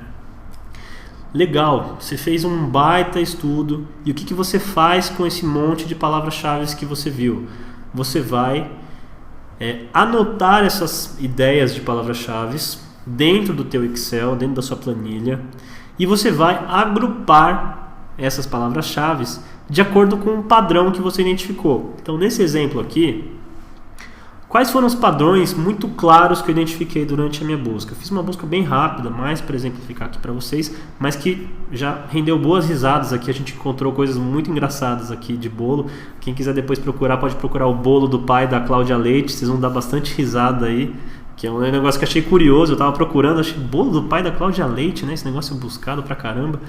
Legal, você fez um baita estudo. E o que você faz com esse monte de palavras-chave que você viu? Você vai anotar essas ideias de palavras-chave dentro do teu Excel, dentro da sua planilha, e você vai agrupar essas palavras-chave de acordo com o padrão que você identificou. Então, nesse exemplo aqui, quais foram os padrões muito claros que eu identifiquei durante a minha busca? Eu fiz uma busca bem rápida, mais para exemplificar aqui para vocês, mas que já rendeu boas risadas aqui. A gente encontrou coisas muito engraçadas aqui de bolo. Quem quiser depois procurar, pode procurar o bolo do pai da Cláudia Leite, vocês vão dar bastante risada aí, que é um negócio que achei curioso. Eu tava procurando, achei bolo do pai da Cláudia Leite, né? Esse negócio é buscado pra caramba.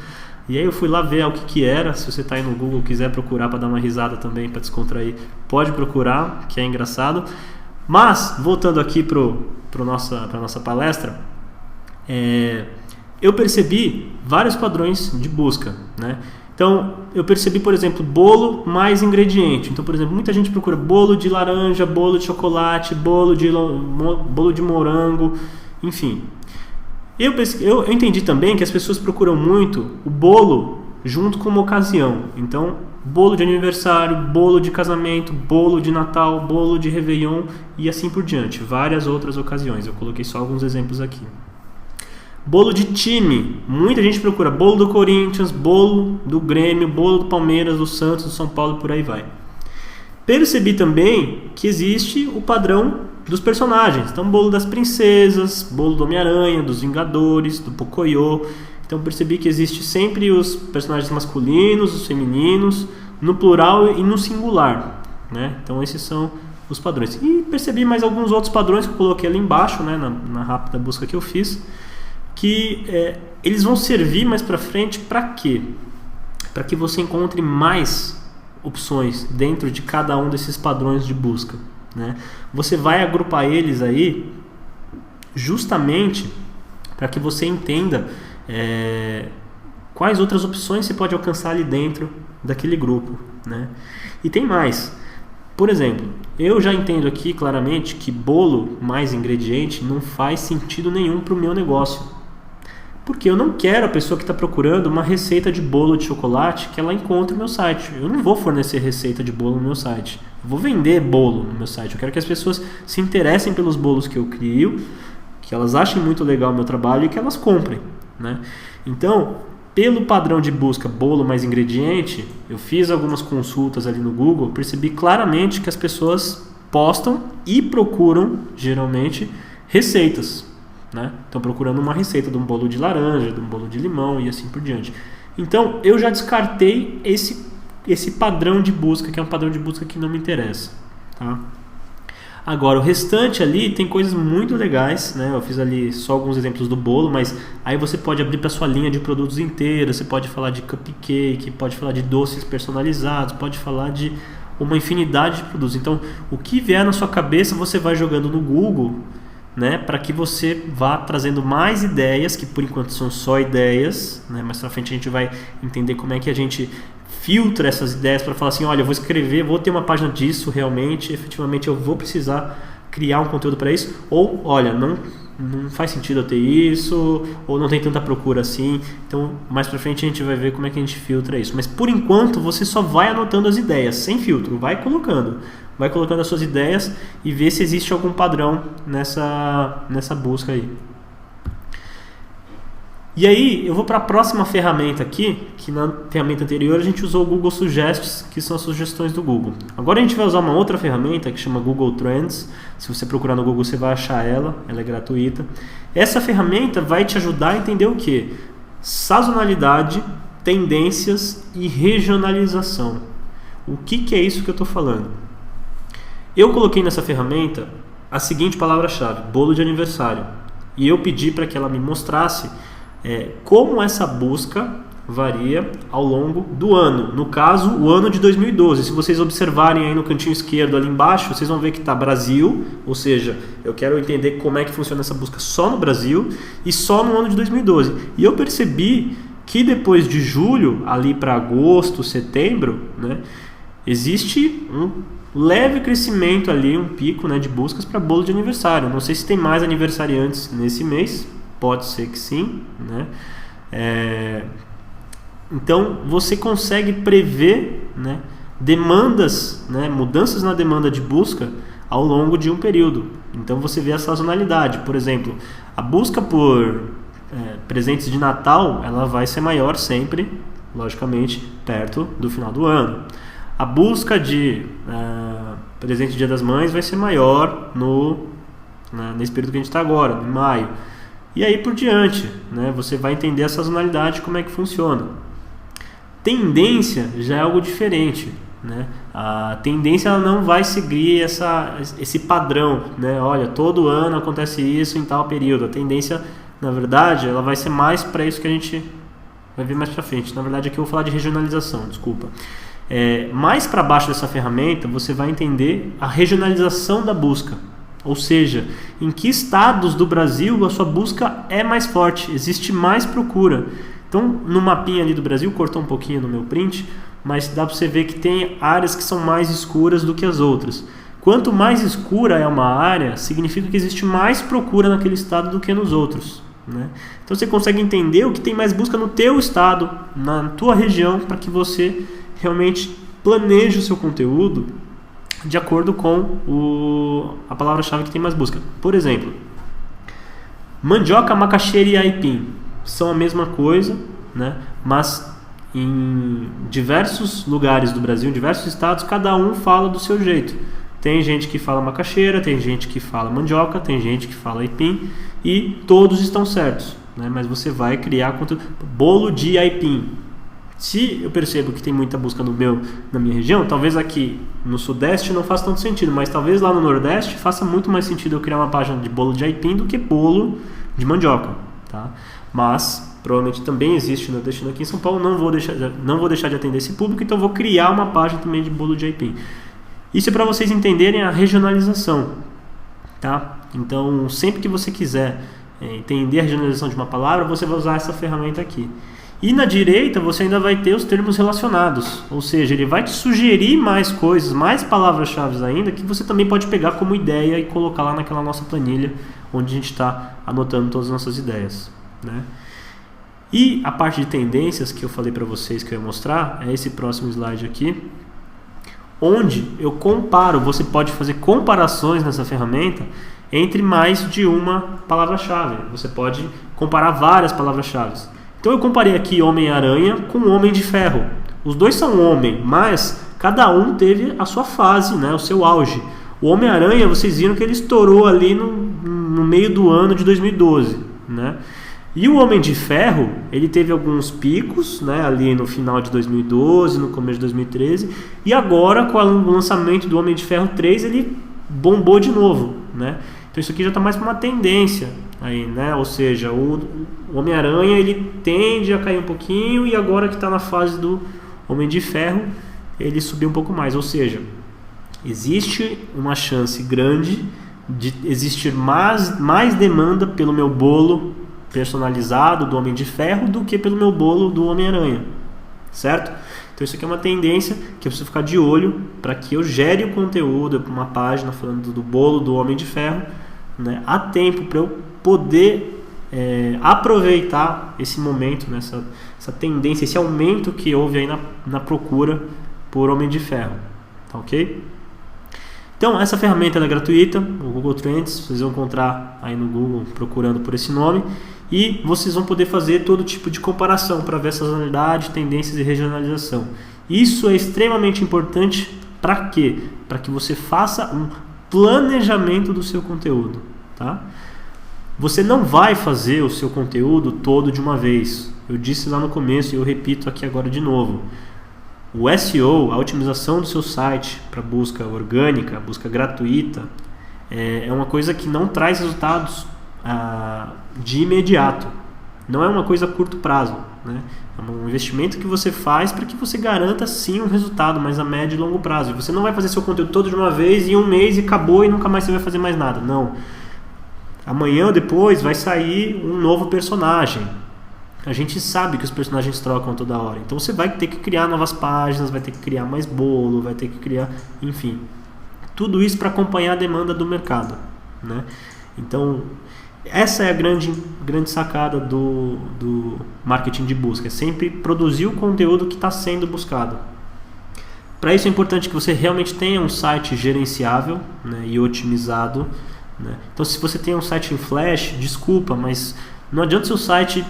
E aí eu fui lá ver o que era. Se você tá aí no Google, quiser procurar para dar uma risada também, para descontrair, pode procurar, que é engraçado. Mas, voltando aqui para nossa palestra, eu percebi vários padrões de busca, né? Então, eu percebi, por exemplo, bolo mais ingrediente. Então, por exemplo, muita gente procura bolo de laranja, bolo de chocolate, bolo de morango, enfim. Eu entendi também que as pessoas procuram muito o bolo junto com uma ocasião. Então, bolo de aniversário, bolo de casamento, bolo de Natal, bolo de Réveillon e assim por diante. Várias outras ocasiões. Eu coloquei só alguns exemplos aqui. Bolo de time. Muita gente procura bolo do Corinthians, bolo do Grêmio, bolo do Palmeiras, do Santos, do São Paulo, por aí vai. Percebi também que existe o padrão dos personagens. Então, bolo das princesas, bolo do Homem-Aranha, dos Vingadores, do Pocoyo. Então, percebi que existe sempre os personagens masculinos, os femininos, no plural e no singular, né? Então, esses são os padrões. E percebi mais alguns outros padrões que eu coloquei ali embaixo, né, na rápida busca que eu fiz, que eles vão servir mais para frente para quê? Para que você encontre mais opções dentro de cada um desses padrões de busca, né? Você vai agrupar eles aí justamente para que você entenda quais outras opções você pode alcançar ali dentro daquele grupo, né? E tem mais. Por exemplo, eu já entendo aqui claramente que bolo mais ingrediente não faz sentido nenhum para o meu negócio. Porque eu não quero a pessoa que está procurando uma receita de bolo de chocolate que ela encontre no meu site. Eu não vou fornecer receita de bolo no meu site. Eu vou vender bolo no meu site. Eu quero que as pessoas se interessem pelos bolos que eu crio, que elas achem muito legal o meu trabalho e que elas comprem, né? Então, pelo padrão de busca bolo mais ingrediente, eu fiz algumas consultas ali no Google, percebi claramente que as pessoas postam e procuram, geralmente, receitas, né? Estão procurando uma receita de um bolo de laranja, de um bolo de limão e assim por diante. Então, eu já descartei esse padrão de busca, que é um padrão de busca que não me interessa, tá? Agora, o restante ali tem coisas muito legais, né? Eu fiz ali só alguns exemplos do bolo, mas aí você pode abrir para sua linha de produtos inteira, você pode falar de cupcake, pode falar de doces personalizados, pode falar de uma infinidade de produtos. Então, o que vier na sua cabeça, você vai jogando no Google, né, para que você vá trazendo mais ideias, que por enquanto são só ideias, né? Mais pra frente a gente vai entender como é que a gente filtra essas ideias para falar assim, olha, eu vou escrever, vou ter uma página disso realmente, efetivamente eu vou precisar criar um conteúdo para isso, ou olha, não faz sentido eu ter isso, ou não tem tanta procura assim. Então mais pra frente a gente vai ver como é que a gente filtra isso, mas por enquanto você só vai anotando as ideias, sem filtro, vai colocando as suas ideias e vê se existe algum padrão nessa busca aí. E aí eu vou para a próxima ferramenta aqui, que na ferramenta anterior a gente usou o Google Suggests, que são as sugestões do Google. Agora a gente vai usar uma outra ferramenta que chama Google Trends. Se você procurar no Google você vai achar ela é gratuita. Essa ferramenta vai te ajudar a entender o que? Sazonalidade, tendências e regionalização. O que é isso que eu estou falando? Eu coloquei nessa ferramenta a seguinte palavra-chave, bolo de aniversário. E eu pedi para que ela me mostrasse como essa busca varia ao longo do ano. No caso, o ano de 2012. Se vocês observarem aí no cantinho esquerdo ali embaixo, vocês vão ver que está Brasil, ou seja, eu quero entender como é que funciona essa busca só no Brasil e só no ano de 2012. E eu percebi que depois de julho, ali para agosto, setembro, né, existe um leve crescimento ali, um pico, né, de buscas para bolo de aniversário. Não sei se tem mais aniversariantes nesse mês, pode ser que sim, né? Então você consegue prever, né, demandas, né, mudanças na demanda de busca ao longo de um período. Então você vê a sazonalidade. Por exemplo, a busca por presentes de Natal, ela vai ser maior sempre, logicamente, perto do final do ano. A busca de presente de Dia das Mães vai ser maior nesse período que a gente está agora, em maio. E aí por diante, né? Você vai entender a sazonalidade, como é que funciona. Tendência já é algo diferente, né? A tendência ela não vai seguir esse padrão, né? Olha, todo ano acontece isso em tal período. A tendência, na verdade, ela vai ser mais para isso que a gente vai ver mais para frente. Na verdade, aqui eu vou falar de regionalização, desculpa. Mais para baixo dessa ferramenta, você vai entender a regionalização da busca. Ou seja, em que estados do Brasil a sua busca é mais forte, existe mais procura. Então, no mapinha ali do Brasil, cortou um pouquinho no meu print, mas dá para você ver que tem áreas que são mais escuras do que as outras. Quanto mais escura é uma área, significa que existe mais procura naquele estado do que nos outros, né? Então você consegue entender o que tem mais busca no teu estado, na tua região, para que você realmente planeje o seu conteúdo de acordo com a palavra-chave que tem mais busca. Por exemplo, mandioca, macaxeira e aipim são a mesma coisa, né? Mas em diversos lugares do Brasil, em diversos estados, cada um fala do seu jeito. Tem gente que fala macaxeira, tem gente que fala mandioca, tem gente que fala aipim, e todos estão certos, né? Mas você vai criar conteúdo. Bolo de aipim. Se eu percebo que tem muita busca na minha região, talvez aqui no Sudeste não faça tanto sentido, mas talvez lá no Nordeste faça muito mais sentido eu criar uma página de bolo de aipim do que bolo de mandioca, tá? Mas provavelmente também existe nordestino aqui em São Paulo, não vou deixar de atender esse público, então vou criar uma página também de bolo de aipim. Isso é para vocês entenderem a regionalização, tá? Então, sempre que você quiser entender a regionalização de uma palavra, você vai usar essa ferramenta aqui. E na direita você ainda vai ter os termos relacionados, ou seja, ele vai te sugerir mais coisas, mais palavras-chave ainda, que você também pode pegar como ideia e colocar lá naquela nossa planilha, onde a gente está anotando todas as nossas ideias, né? E a parte de tendências que eu falei para vocês que eu ia mostrar, é esse próximo slide aqui, onde eu comparo, você pode fazer comparações nessa ferramenta entre mais de uma palavra-chave. Você pode comparar várias palavras-chave. Então eu comparei aqui Homem-Aranha com Homem de Ferro. Os dois são homem, mas cada um teve a sua fase, né, o seu auge. O Homem-Aranha, vocês viram que ele estourou ali no meio do ano de 2012, né? E o Homem de Ferro, ele teve alguns picos, né, ali no final de 2012, no começo de 2013, e agora com o lançamento do Homem de Ferro 3, ele bombou de novo, né? Então isso aqui já está mais para uma tendência aí, né? Ou seja, o Homem-Aranha ele tende a cair um pouquinho, e agora que está na fase do Homem de Ferro, ele subiu um pouco mais. Ou seja, existe uma chance grande de existir mais demanda pelo meu bolo personalizado do Homem de Ferro do que pelo meu bolo do Homem-Aranha, certo? Então isso aqui é uma tendência que eu preciso ficar de olho para que eu gere o conteúdo para uma página falando do bolo do Homem de Ferro, né, a tempo para eu poder aproveitar esse momento, né, essa tendência, esse aumento que houve aí na procura por Homem de Ferro, tá ok? Então essa ferramenta é gratuita, o Google Trends, vocês vão encontrar aí no Google procurando por esse nome, e vocês vão poder fazer todo tipo de comparação para ver sazonalidade, tendências e regionalização. Isso é extremamente importante para quê? Para que você faça um planejamento do seu conteúdo, tá? Você não vai fazer o seu conteúdo todo de uma vez. Eu disse lá no começo e eu repito aqui agora de novo. O SEO, a otimização do seu site para busca orgânica, busca gratuita, é uma coisa que não traz resultados de imediato. Não é uma coisa a curto prazo, né? É um investimento que você faz para que você garanta sim um resultado, mas a médio e longo prazo. E você não vai fazer seu conteúdo todo de uma vez em um mês e acabou e nunca mais você vai fazer mais nada. Não. Amanhã ou depois vai sair um novo personagem. A gente sabe que os personagens trocam toda hora. Então você vai ter que criar novas páginas, vai ter que criar mais bolo, vai ter que criar, enfim, tudo isso para acompanhar a demanda do mercado, né? Então essa é a grande sacada do marketing de busca, é sempre produzir o conteúdo que está sendo buscado. Para isso é importante que você realmente tenha um site gerenciável, né, e otimizado, né? Então se você tem um site em Flash, desculpa, mas não adianta seu site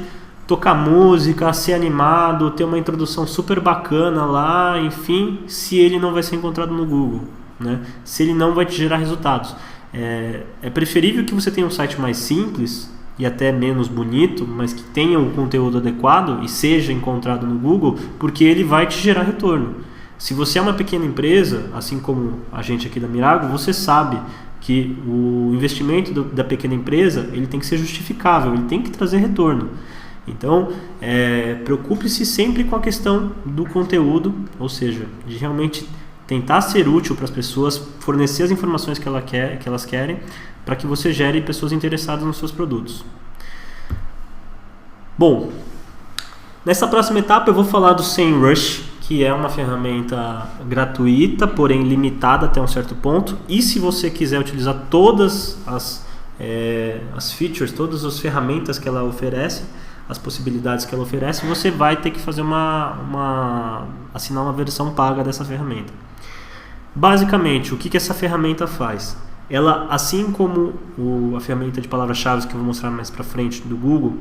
tocar música, ser animado, ter uma introdução super bacana lá, enfim, se ele não vai ser encontrado no Google, né? Se ele não vai te gerar resultados. É preferível que você tenha um site mais simples e até menos bonito, mas que tenha um conteúdo adequado e seja encontrado no Google, porque ele vai te gerar retorno. Se você é uma pequena empresa, assim como a gente aqui da Mirago, você sabe que o investimento da pequena empresa ele tem que ser justificável, ele tem que trazer retorno. Então, preocupe-se sempre com a questão do conteúdo, ou seja, de realmente tentar ser útil para as pessoas, fornecer as informações que elas querem, para que você gere pessoas interessadas nos seus produtos. Bom, nessa próxima etapa eu vou falar do SEMrush, que é uma ferramenta gratuita, porém limitada até um certo ponto. E se você quiser utilizar todas as features, todas as ferramentas que ela oferece, as possibilidades que ela oferece, você vai ter que fazer assinar uma versão paga dessa ferramenta. Basicamente, o que essa ferramenta faz? Ela, assim como a ferramenta de palavras-chave que eu vou mostrar mais para frente do Google,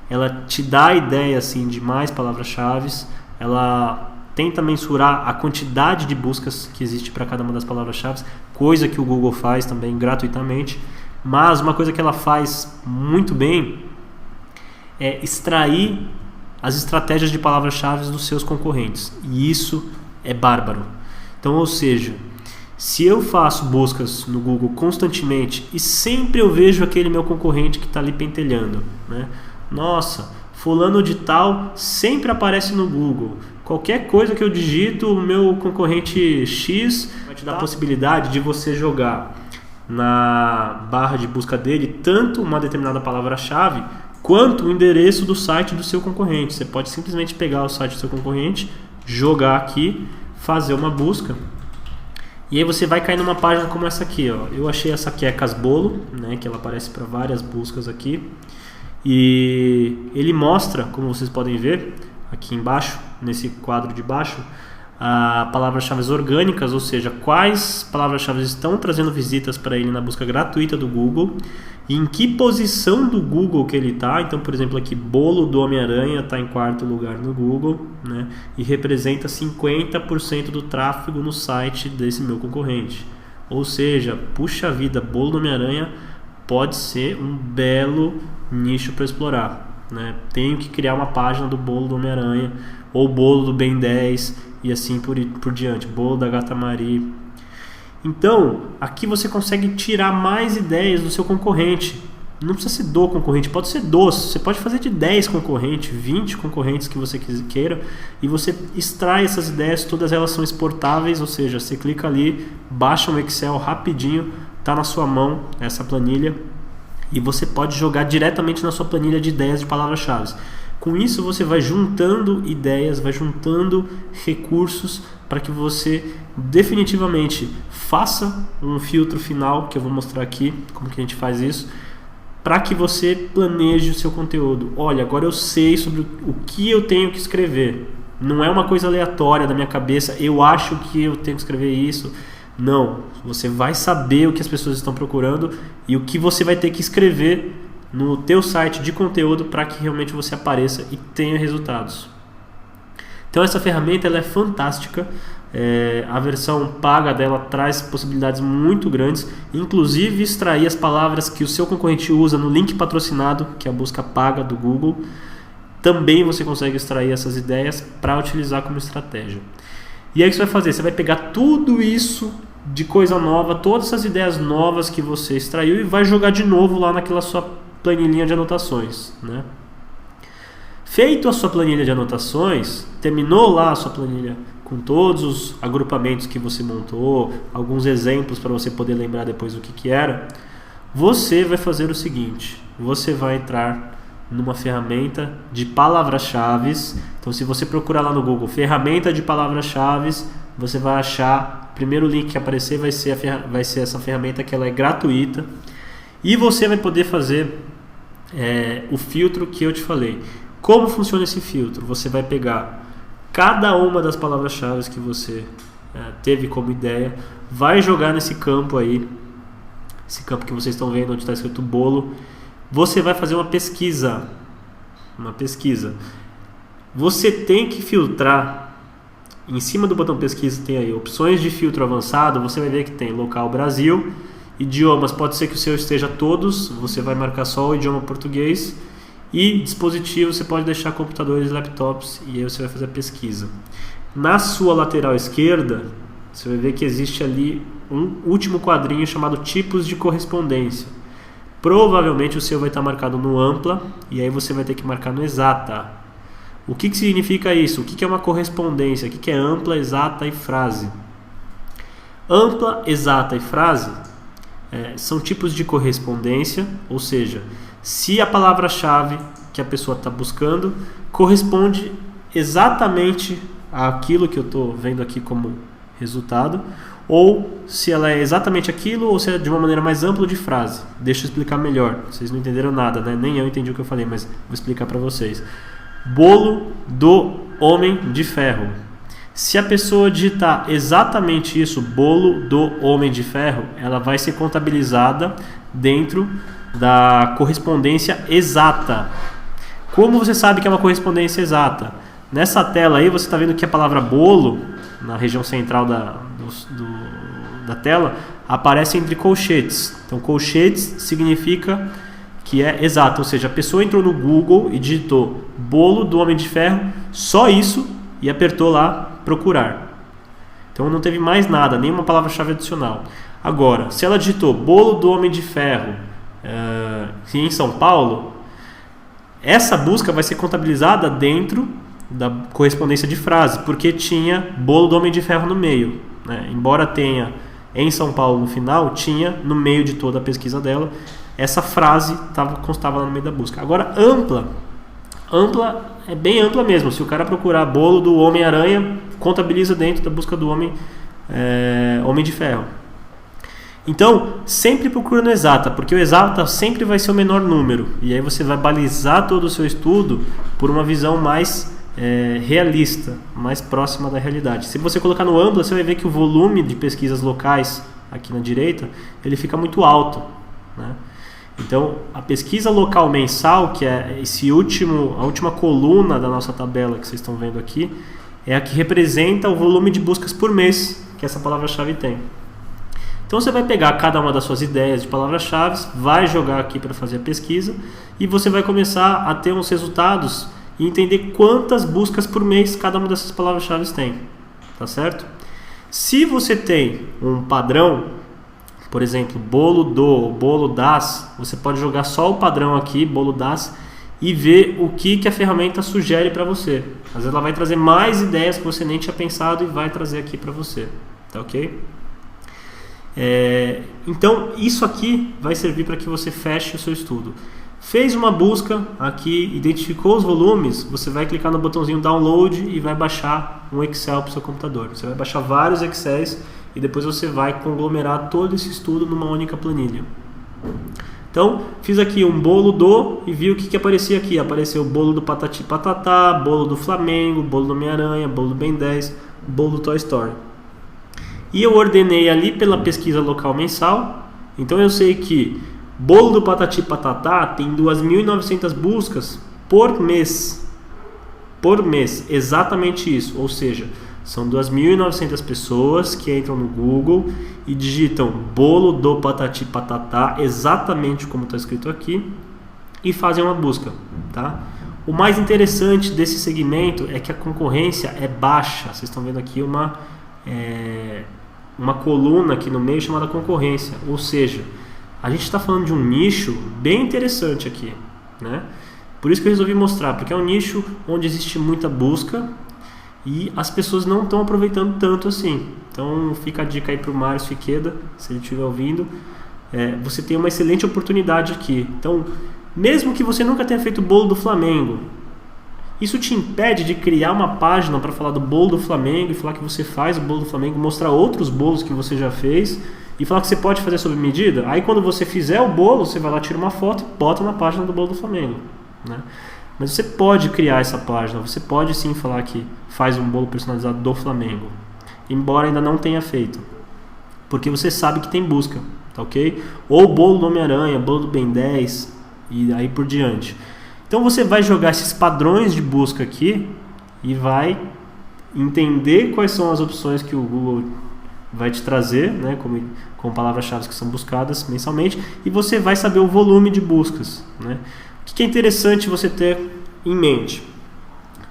ela te dá a ideia assim, de mais palavras-chave, ela tenta mensurar a quantidade de buscas que existe para cada uma das palavras-chave, coisa que o Google faz também gratuitamente, mas uma coisa que ela faz muito bem é extrair as estratégias de palavras-chave dos seus concorrentes, e isso é bárbaro. Então, ou seja, se eu faço buscas no Google constantemente e sempre eu vejo aquele meu concorrente que está ali pentelhando, né? Nossa, fulano de tal sempre aparece no Google. Qualquer coisa que eu digito, o meu concorrente X vai te dar a possibilidade de você jogar na barra de busca dele tanto uma determinada palavra-chave quanto o endereço do site do seu concorrente. Você pode simplesmente pegar o site do seu concorrente, jogar aqui, fazer uma busca e aí você vai cair numa página como essa aqui, ó. Eu achei essa quecas bolo, né, que ela aparece para várias buscas aqui, e ele mostra, como vocês podem ver aqui embaixo, nesse quadro de baixo, palavras-chave orgânicas, ou seja, quais palavras-chave estão trazendo visitas para ele na busca gratuita do Google e em que posição do Google que ele está. Então, por exemplo, aqui bolo do Homem-Aranha está em quarto lugar no Google, né, e representa 50% do tráfego no site desse meu concorrente. Ou seja, puxa vida, bolo do Homem-Aranha pode ser um belo nicho para explorar, né? Tenho que criar uma página do bolo do Homem-Aranha ou bolo do Ben 10 e assim por diante, bolo da Gata Marie. Então, aqui você consegue tirar mais ideias do seu concorrente. Não precisa ser do concorrente, pode ser dos. Você pode fazer de 10 concorrentes, 20 concorrentes que você queira, e você extrai essas ideias, todas elas são exportáveis, ou seja, você clica ali, baixa um Excel rapidinho, está na sua mão essa planilha, e você pode jogar diretamente na sua planilha de ideias de palavras-chave. Com isso você vai juntando ideias, vai juntando recursos para que você definitivamente faça um filtro final, que eu vou mostrar aqui como que a gente faz isso, para que você planeje o seu conteúdo. Olha, agora eu sei sobre o que eu tenho que escrever. Não é uma coisa aleatória da minha cabeça, eu acho que eu tenho que escrever isso. Não, você vai saber o que as pessoas estão procurando e o que você vai ter que escrever no teu site de conteúdo para que realmente você apareça e tenha resultados. Então essa ferramenta ela é fantástica. A versão paga dela traz possibilidades muito grandes, inclusive extrair as palavras que o seu concorrente usa no link patrocinado, que é a busca paga do Google. Também você consegue extrair essas ideias para utilizar como estratégia. E aí o que você vai fazer? Você vai pegar tudo isso de coisa nova, todas essas ideias novas que você extraiu e vai jogar de novo lá naquela sua planilhinha de anotações, né? Feito a sua planilha de anotações, terminou lá a sua planilha com todos os agrupamentos que você montou, alguns exemplos para você poder lembrar depois o que era, você vai fazer o seguinte: você vai entrar numa ferramenta de palavras-chave. Então se você procurar lá no Google ferramenta de palavras-chave, você vai achar, o primeiro link que aparecer vai ser essa ferramenta, que ela é gratuita, e você vai poder fazer o filtro que eu te falei. Como funciona esse filtro? Você vai pegar cada uma das palavras-chave que você teve como ideia, vai jogar nesse campo aí, esse campo que vocês estão vendo onde está escrito bolo. Você vai fazer uma pesquisa. Você tem que filtrar. Em cima do botão pesquisa tem aí opções de filtro avançado. Você vai ver que tem local Brasil, idiomas, pode ser que o seu esteja todos, você vai marcar só o idioma português, e dispositivos você pode deixar computadores e laptops, e aí você vai fazer a pesquisa. Na sua lateral esquerda você vai ver que existe ali um último quadrinho chamado tipos de correspondência. Provavelmente o seu vai estar marcado no ampla, e aí você vai ter que marcar no exata. O que significa isso? O que é uma correspondência? O que é ampla, exata e frase? Ampla, exata e frase são tipos de correspondência, ou seja, se a palavra-chave que a pessoa está buscando corresponde exatamente àquilo que eu estou vendo aqui como resultado, ou se ela é exatamente aquilo, ou se é de uma maneira mais ampla de frase. Deixa eu explicar melhor. Vocês não entenderam nada, né? Nem eu entendi o que eu falei, mas vou explicar para vocês. Bolo do Homem de Ferro. Se a pessoa digitar exatamente isso, bolo do Homem de Ferro, ela vai ser contabilizada dentro da correspondência exata. Como você sabe que é uma correspondência exata? Nessa tela aí você está vendo que a palavra bolo, na região central da tela, aparece entre colchetes. Então colchetes significa que é exato, ou seja, a pessoa entrou no Google e digitou bolo do Homem de Ferro, só isso, e apertou lá procurar. Então não teve mais nada, nenhuma palavra-chave adicional. Agora, se ela digitou bolo do Homem de Ferro em São Paulo, essa busca vai ser contabilizada dentro da correspondência de frase, porque tinha bolo do Homem de Ferro no meio, né? Embora tenha em São Paulo no final, tinha no meio de toda a pesquisa dela, essa frase constava lá no meio da busca. Agora ampla é bem ampla mesmo. Se o cara procurar bolo do Homem-Aranha, contabiliza dentro da busca do Homem de Ferro. Então, sempre procura no exata, porque o exata sempre vai ser o menor número. E aí você vai balizar todo o seu estudo por uma visão mais realista, mais próxima da realidade. Se você colocar no ampla, você vai ver que o volume de pesquisas locais, aqui na direita, ele fica muito alto, né? Então, a pesquisa local mensal, que é a última coluna da nossa tabela que vocês estão vendo aqui, é a que representa o volume de buscas por mês que essa palavra-chave tem. Então você vai pegar cada uma das suas ideias de palavras-chave, vai jogar aqui para fazer a pesquisa, e você vai começar a ter uns resultados e entender quantas buscas por mês cada uma dessas palavras-chave tem. Tá certo? Se você tem um padrão, por exemplo, bolo das, você pode jogar só o padrão aqui, bolo das, e ver o que a ferramenta sugere para você. Às vezes ela vai trazer mais ideias que você nem tinha pensado e vai trazer aqui para você. Tá ok? Então isso aqui vai servir para que você feche o seu estudo. Fez uma busca aqui, identificou os volumes, você vai clicar no botãozinho download e vai baixar um Excel para o seu computador. Você vai baixar vários Excels e depois você vai conglomerar todo esse estudo numa única planilha. Então, fiz aqui um bolo e vi o que aparecia aqui. Apareceu o bolo do Patati Patatá, bolo do Flamengo, bolo do Homem-Aranha, bolo do Ben 10, bolo do Toy Story. E eu ordenei ali pela pesquisa local mensal. Então eu sei que bolo do Patati Patatá tem 2.900 buscas por mês. Por mês, exatamente isso. Ou seja, são 2.900 pessoas que entram no Google e digitam bolo do Patati Patatá, exatamente como está escrito aqui, e fazem uma busca. Tá? O mais interessante desse segmento é que a concorrência é baixa. Vocês estão vendo aqui uma coluna aqui no meio chamada concorrência. Ou seja, a gente está falando de um nicho bem interessante aqui, né? Por isso que eu resolvi mostrar, porque é um nicho onde existe muita busca e as pessoas não estão aproveitando tanto assim. Então fica a dica aí para o Márcio Fiqueda, se ele estiver ouvindo. Você tem uma excelente oportunidade aqui. Então, mesmo que você nunca tenha feito o bolo do Flamengo, isso te impede de criar uma página para falar do bolo do Flamengo e falar que você faz o bolo do Flamengo, mostrar outros bolos que você já fez e falar que você pode fazer sob medida. Aí quando você fizer o bolo, você vai lá, tira uma foto e bota na página do bolo do Flamengo, né? Mas você pode criar essa página, você pode sim falar que faz um bolo personalizado do Flamengo, embora ainda não tenha feito, porque você sabe que tem busca, tá ok? Ou bolo do Homem-Aranha, bolo do Ben 10 e aí por diante. Então você vai jogar esses padrões de busca aqui e vai entender quais são as opções que o Google vai te trazer, né, com palavras-chave que são buscadas mensalmente, e você vai saber o volume de buscas, né? O que é interessante você ter em mente?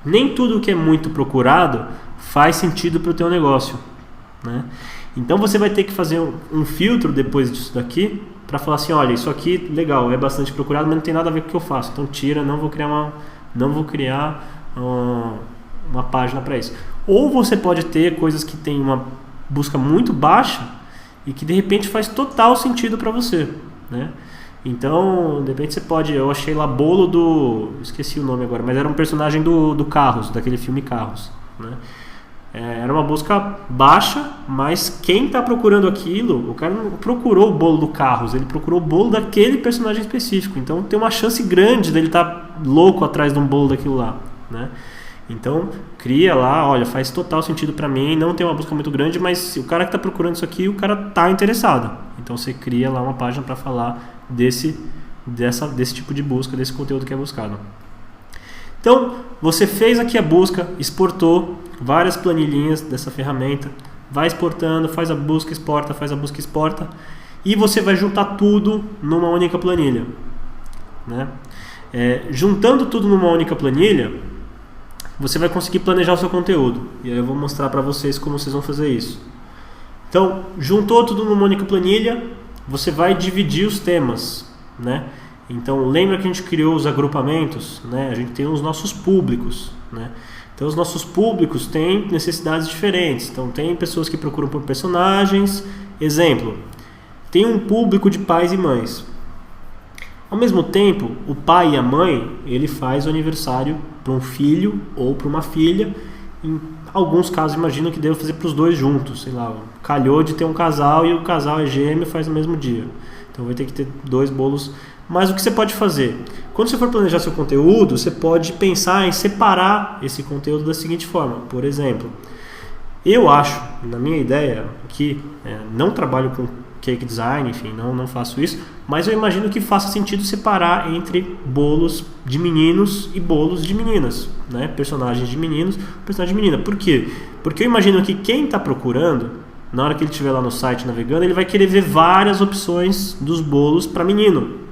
Nem tudo que é muito procurado faz sentido para o teu negócio, né? Então você vai ter que fazer um filtro depois disso daqui para falar assim, olha, isso aqui legal, é bastante procurado, mas não tem nada a ver com o que eu faço, então tira, não vou criar uma página para isso. Ou você pode ter coisas que tem uma busca muito baixa e que de repente faz total sentido para você, né? Então, de repente você pode... Eu achei lá bolo do... Esqueci o nome agora, mas era um personagem do Carros, daquele filme Carros, né? Era uma busca baixa, mas quem está procurando aquilo, o cara não procurou o bolo do Carros, ele procurou o bolo daquele personagem específico. Então tem uma chance grande dele estar louco atrás de um bolo daquilo lá, né? Então cria lá, olha, faz total sentido para mim, não tem uma busca muito grande, mas o cara que está procurando isso aqui, o cara está interessado. Então você cria lá uma página para falar desse tipo de busca, desse conteúdo que é buscado. Então você fez aqui a busca, exportou várias planilhinhas dessa ferramenta, vai exportando, faz a busca, exporta, e você vai juntar tudo numa única planilha, né? Juntando tudo numa única planilha, você vai conseguir planejar o seu conteúdo. E aí eu vou mostrar para vocês como vocês vão fazer isso. Então, juntou tudo numa única planilha, você vai dividir os temas, né? Então, lembra que a gente criou os agrupamentos, né? A gente tem os nossos públicos, né? Então, os nossos públicos têm necessidades diferentes. Então, tem pessoas que procuram por personagens. Exemplo, tem um público de pais e mães. Ao mesmo tempo, o pai e a mãe, ele faz o aniversário para um filho ou para uma filha. Em alguns casos, imagino que deva fazer para os dois juntos. Sei lá, calhou de ter um casal e o casal é gêmeo e faz no mesmo dia. Então vai ter que ter 2 bolos. Mas o que você pode fazer? Quando você for planejar seu conteúdo, você pode pensar em separar esse conteúdo da seguinte forma. Por exemplo, eu acho, na minha ideia, que não trabalho com cake design, enfim, não faço isso, mas eu imagino que faça sentido separar entre bolos de meninos e bolos de meninas, né? Personagens de meninos, personagem de menina. Por quê? Porque eu imagino que quem está procurando, na hora que ele estiver lá no site navegando, ele vai querer ver várias opções dos bolos para menino.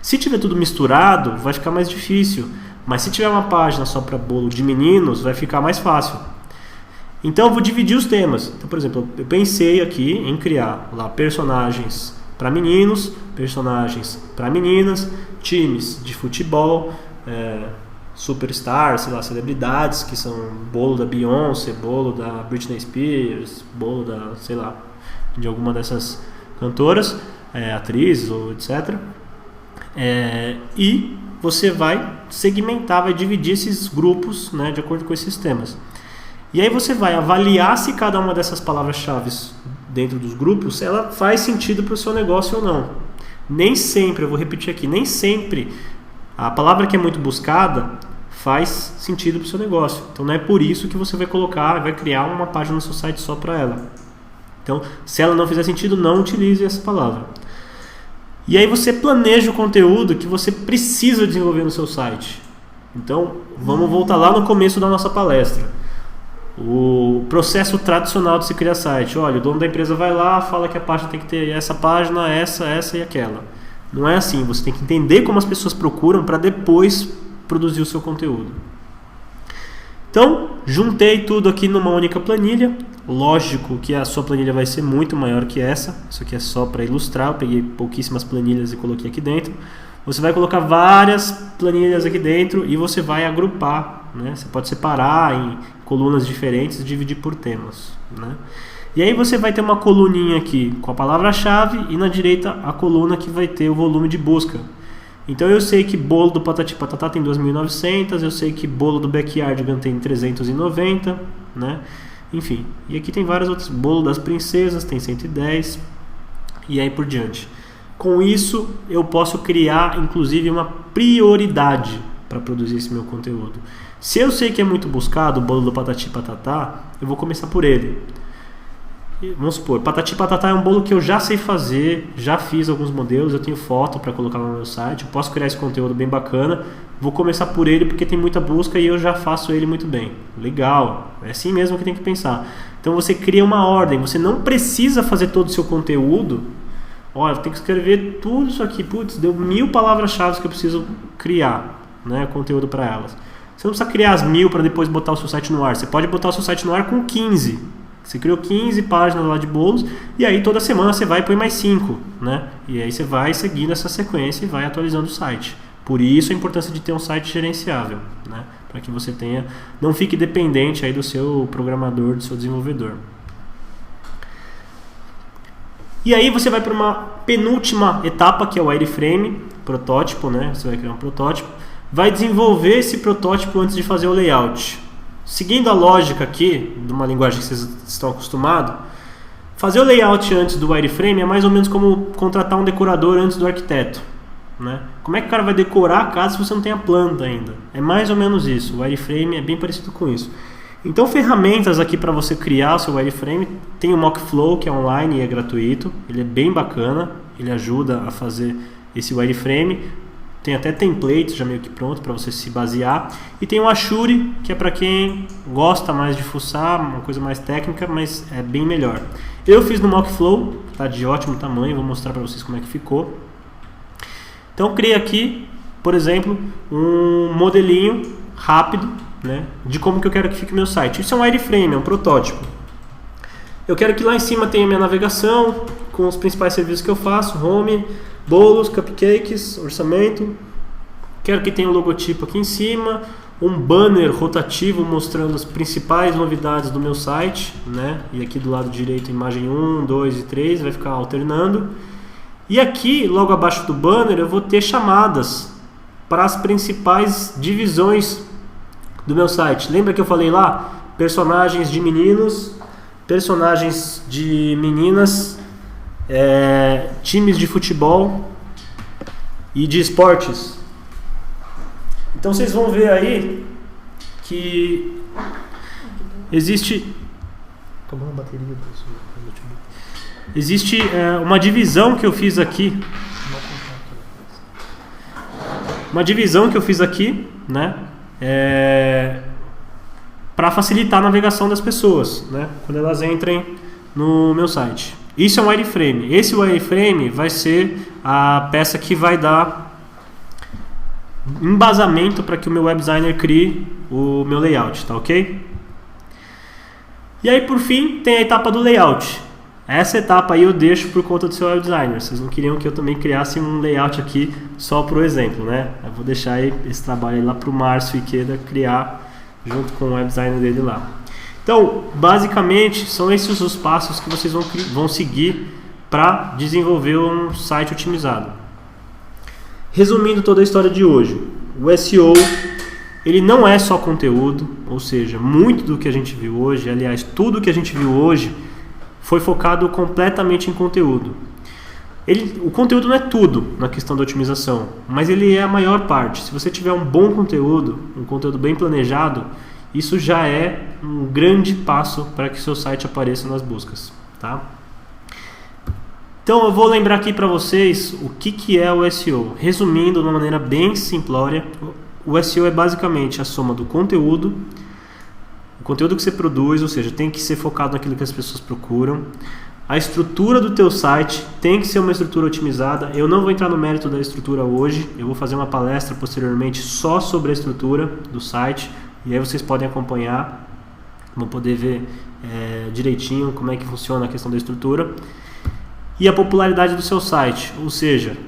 Se tiver tudo misturado, vai ficar mais difícil, mas se tiver uma página só para bolo de meninos, vai ficar mais fácil. Então eu vou dividir os temas. Então, por exemplo, eu pensei aqui em criar lá personagens para meninos, personagens para meninas, times de futebol, superstars, sei lá, celebridades, que são bolo da Beyoncé, bolo da Britney Spears, bolo da, sei lá, de alguma dessas cantoras, atrizes ou etc. E você vai segmentar, vai dividir esses grupos, né, de acordo com esses temas. E aí você vai avaliar se cada uma dessas palavras-chave dentro dos grupos, ela faz sentido para o seu negócio ou não. Nem sempre, eu vou repetir aqui, nem sempre a palavra que é muito buscada faz sentido para o seu negócio. Então não é por isso que você vai colocar, vai criar uma página no seu site só para ela. Então, se ela não fizer sentido, não utilize essa palavra. E aí você planeja o conteúdo que você precisa desenvolver no seu site. Então, vamos voltar lá no começo da nossa palestra. O processo tradicional de se criar site. Olha, o dono da empresa vai lá, fala que a página tem que ter essa página, essa e aquela. Não é assim, você tem que entender como as pessoas procuram para depois produzir o seu conteúdo. Então, juntei tudo aqui numa única planilha. Lógico que a sua planilha vai ser muito maior que essa. Isso aqui é só para ilustrar, eu peguei pouquíssimas planilhas e coloquei aqui dentro. Você vai colocar várias planilhas aqui dentro e você vai agrupar, né? Você pode separar em colunas diferentes e dividir por temas, né? E aí você vai ter uma coluninha aqui com a palavra-chave e na direita a coluna que vai ter o volume de busca. Então eu sei que bolo do Patati Patatá tem 2.900, eu sei que bolo do Backyardigan tem 390, né? Enfim, e aqui tem vários outros, bolo das princesas tem 110 e aí por diante. Com isso, eu posso criar, inclusive, uma prioridade para produzir esse meu conteúdo. Se eu sei que é muito buscado o bolo do Patati Patatá, eu vou começar por ele. Vamos supor, Patati Patatá é um bolo que eu já sei fazer, já fiz alguns modelos, eu tenho foto para colocar no meu site, eu posso criar esse conteúdo bem bacana, vou começar por ele porque tem muita busca e eu já faço ele muito bem. Legal, é assim mesmo que tem que pensar. Então você cria uma ordem, você não precisa fazer todo o seu conteúdo. Olha, tem que escrever tudo isso aqui. Putz, deu 1000 palavras-chave que eu preciso criar, né, conteúdo para elas. Você não precisa criar as 1000 para depois botar o seu site no ar. Você pode botar o seu site no ar com 15. Você criou 15 páginas lá de bolos e aí toda semana você vai e põe mais 5, né? E aí você vai seguindo essa sequência e vai atualizando o site. Por isso a importância de ter um site gerenciável, né? Para que você não fique dependente aí do seu programador, do seu desenvolvedor. E aí você vai para uma penúltima etapa, que é o wireframe, protótipo, né? Você vai criar um protótipo. Vai desenvolver esse protótipo antes de fazer o layout. Seguindo a lógica aqui, de uma linguagem que vocês estão acostumados, fazer o layout antes do wireframe é mais ou menos como contratar um decorador antes do arquiteto, né? Como é que o cara vai decorar a casa se você não tem a planta ainda? É mais ou menos isso. O wireframe é bem parecido com isso. Então, ferramentas aqui para você criar o seu wireframe, tem o Mockflow, que é online e é gratuito. Ele é bem bacana, ele ajuda a fazer esse wireframe. Tem até templates já meio que pronto para você se basear. E tem o Ashuri, que é para quem gosta mais de fuçar, uma coisa mais técnica, mas é bem melhor. Eu fiz no Mockflow, tá de ótimo tamanho, vou mostrar para vocês como é que ficou. Então, criei aqui, por exemplo, um modelinho rápido, né, de como que eu quero que fique o meu site. Isso é um wireframe, é um protótipo. Eu quero que lá em cima tenha minha navegação com os principais serviços que eu faço, home, bolos, cupcakes, orçamento. Quero que tenha um logotipo aqui em cima, um banner rotativo mostrando as principais novidades do meu site, né? E aqui do lado direito imagem 1, 2 e 3, vai ficar alternando. E aqui, logo abaixo do banner, eu vou ter chamadas para as principais divisões do meu site. Lembra que eu falei lá? Personagens de meninos, personagens de meninas, times de futebol e de esportes. Então vocês vão ver aí que existe... Acabou a bateria do notebook. Existe uma divisão que eu fiz aqui. Uma divisão que eu fiz aqui, né? Para facilitar a navegação das pessoas, né? Quando elas entrem no meu site. Isso é um wireframe. Esse wireframe vai ser a peça que vai dar embasamento para que o meu web designer crie o meu layout, tá ok? E aí por fim tem a etapa do layout. Essa etapa aí eu deixo por conta do seu web designer. Vocês não queriam que eu também criasse um layout aqui só para o exemplo, né? Eu vou deixar aí esse trabalho aí lá para o Márcio Ikeda criar junto com o web designer dele lá. Então, basicamente, são esses os passos que vocês vão seguir para desenvolver um site otimizado. Resumindo toda a história de hoje, o SEO ele não é só conteúdo, ou seja, muito do que a gente viu hoje, aliás, tudo que a gente viu hoje foi focado completamente em conteúdo. O conteúdo não é tudo na questão da otimização, mas ele é a maior parte. Se você tiver um bom conteúdo, um conteúdo bem planejado, isso já é um grande passo para que o seu site apareça nas buscas, tá? Então eu vou lembrar aqui para vocês o que é o SEO. Resumindo de uma maneira bem simplória, o SEO é basicamente a soma do conteúdo, o conteúdo que você produz, ou seja, tem que ser focado naquilo que as pessoas procuram. A estrutura do teu site tem que ser uma estrutura otimizada. Eu não vou entrar no mérito da estrutura hoje, eu vou fazer uma palestra posteriormente só sobre a estrutura do site, e aí vocês podem acompanhar, vão poder ver direitinho como é que funciona a questão da estrutura. E a popularidade do seu site, ou seja,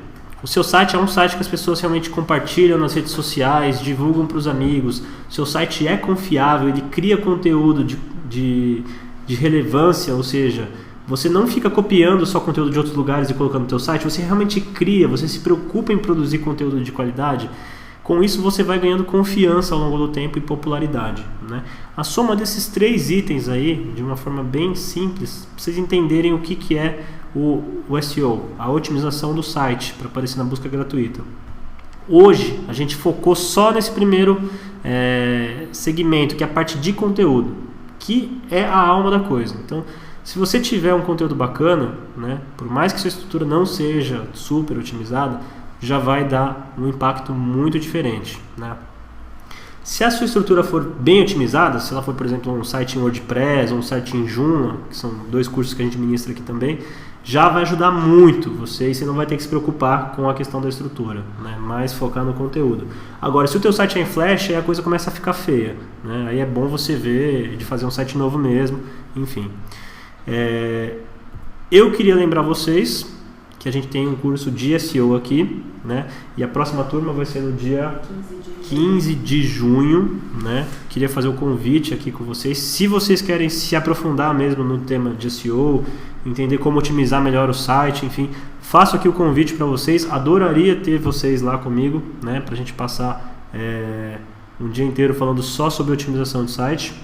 o seu site é um site que as pessoas realmente compartilham nas redes sociais, divulgam para os amigos, o seu site é confiável, ele cria conteúdo de relevância, ou seja, você não fica copiando só conteúdo de outros lugares e colocando no seu site, você realmente cria, você se preocupa em produzir conteúdo de qualidade. Com isso você vai ganhando confiança ao longo do tempo e popularidade, né? A soma desses 3 itens aí, de uma forma bem simples, para vocês entenderem o que é o SEO, a otimização do site para aparecer na busca gratuita. Hoje a gente focou só nesse primeiro segmento, que é a parte de conteúdo, que é a alma da coisa. Então, se você tiver um conteúdo bacana, né, por mais que sua estrutura não seja super otimizada, já vai dar um impacto muito diferente, né? Se a sua estrutura for bem otimizada, se ela for, por exemplo, um site em WordPress ou um site em Joomla, que são 2 cursos que a gente ministra aqui também, já vai ajudar muito você e você não vai ter que se preocupar com a questão da estrutura, né? Mais focar no conteúdo. Agora, se o teu site é em Flash, aí a coisa começa a ficar feia, né? Aí é bom você ver de fazer um site novo mesmo, enfim. Eu queria lembrar vocês que a gente tem um curso de SEO aqui, né? E a próxima turma vai ser no dia 15 de junho, né? Queria fazer o convite aqui com vocês. Se vocês querem se aprofundar mesmo no tema de SEO, entender como otimizar melhor o site, enfim, faço aqui o convite para vocês. Adoraria ter vocês lá comigo, né? Para a gente passar um dia inteiro falando só sobre otimização de site.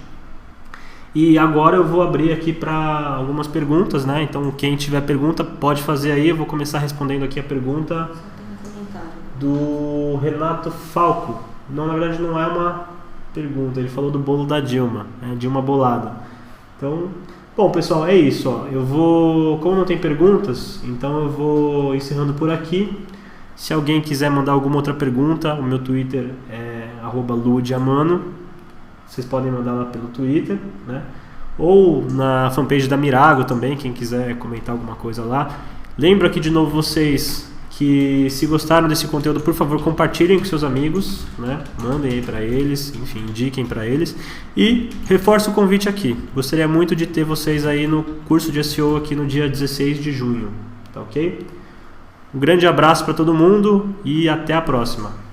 E agora eu vou abrir aqui para algumas perguntas, né? Então quem tiver pergunta pode fazer aí. Eu vou começar respondendo aqui a pergunta do Renato Falco. Não, na verdade não é uma pergunta, ele falou do bolo da Dilma, né? Dilma bolada. Então, bom pessoal, é isso, ó. Eu vou, como não tem perguntas, então eu vou encerrando por aqui. Se alguém quiser mandar alguma outra pergunta, o meu Twitter é @ludiamano. Vocês podem mandar lá pelo Twitter, né? Ou na fanpage da Mirago também, quem quiser comentar alguma coisa lá. Lembro aqui de novo vocês que se gostaram desse conteúdo, por favor, compartilhem com seus amigos, né? Mandem aí para eles, enfim, indiquem para eles. E reforço o convite aqui. Gostaria muito de ter vocês aí no curso de SEO aqui no dia 16 de junho, tá ok? Um grande abraço para todo mundo e até a próxima.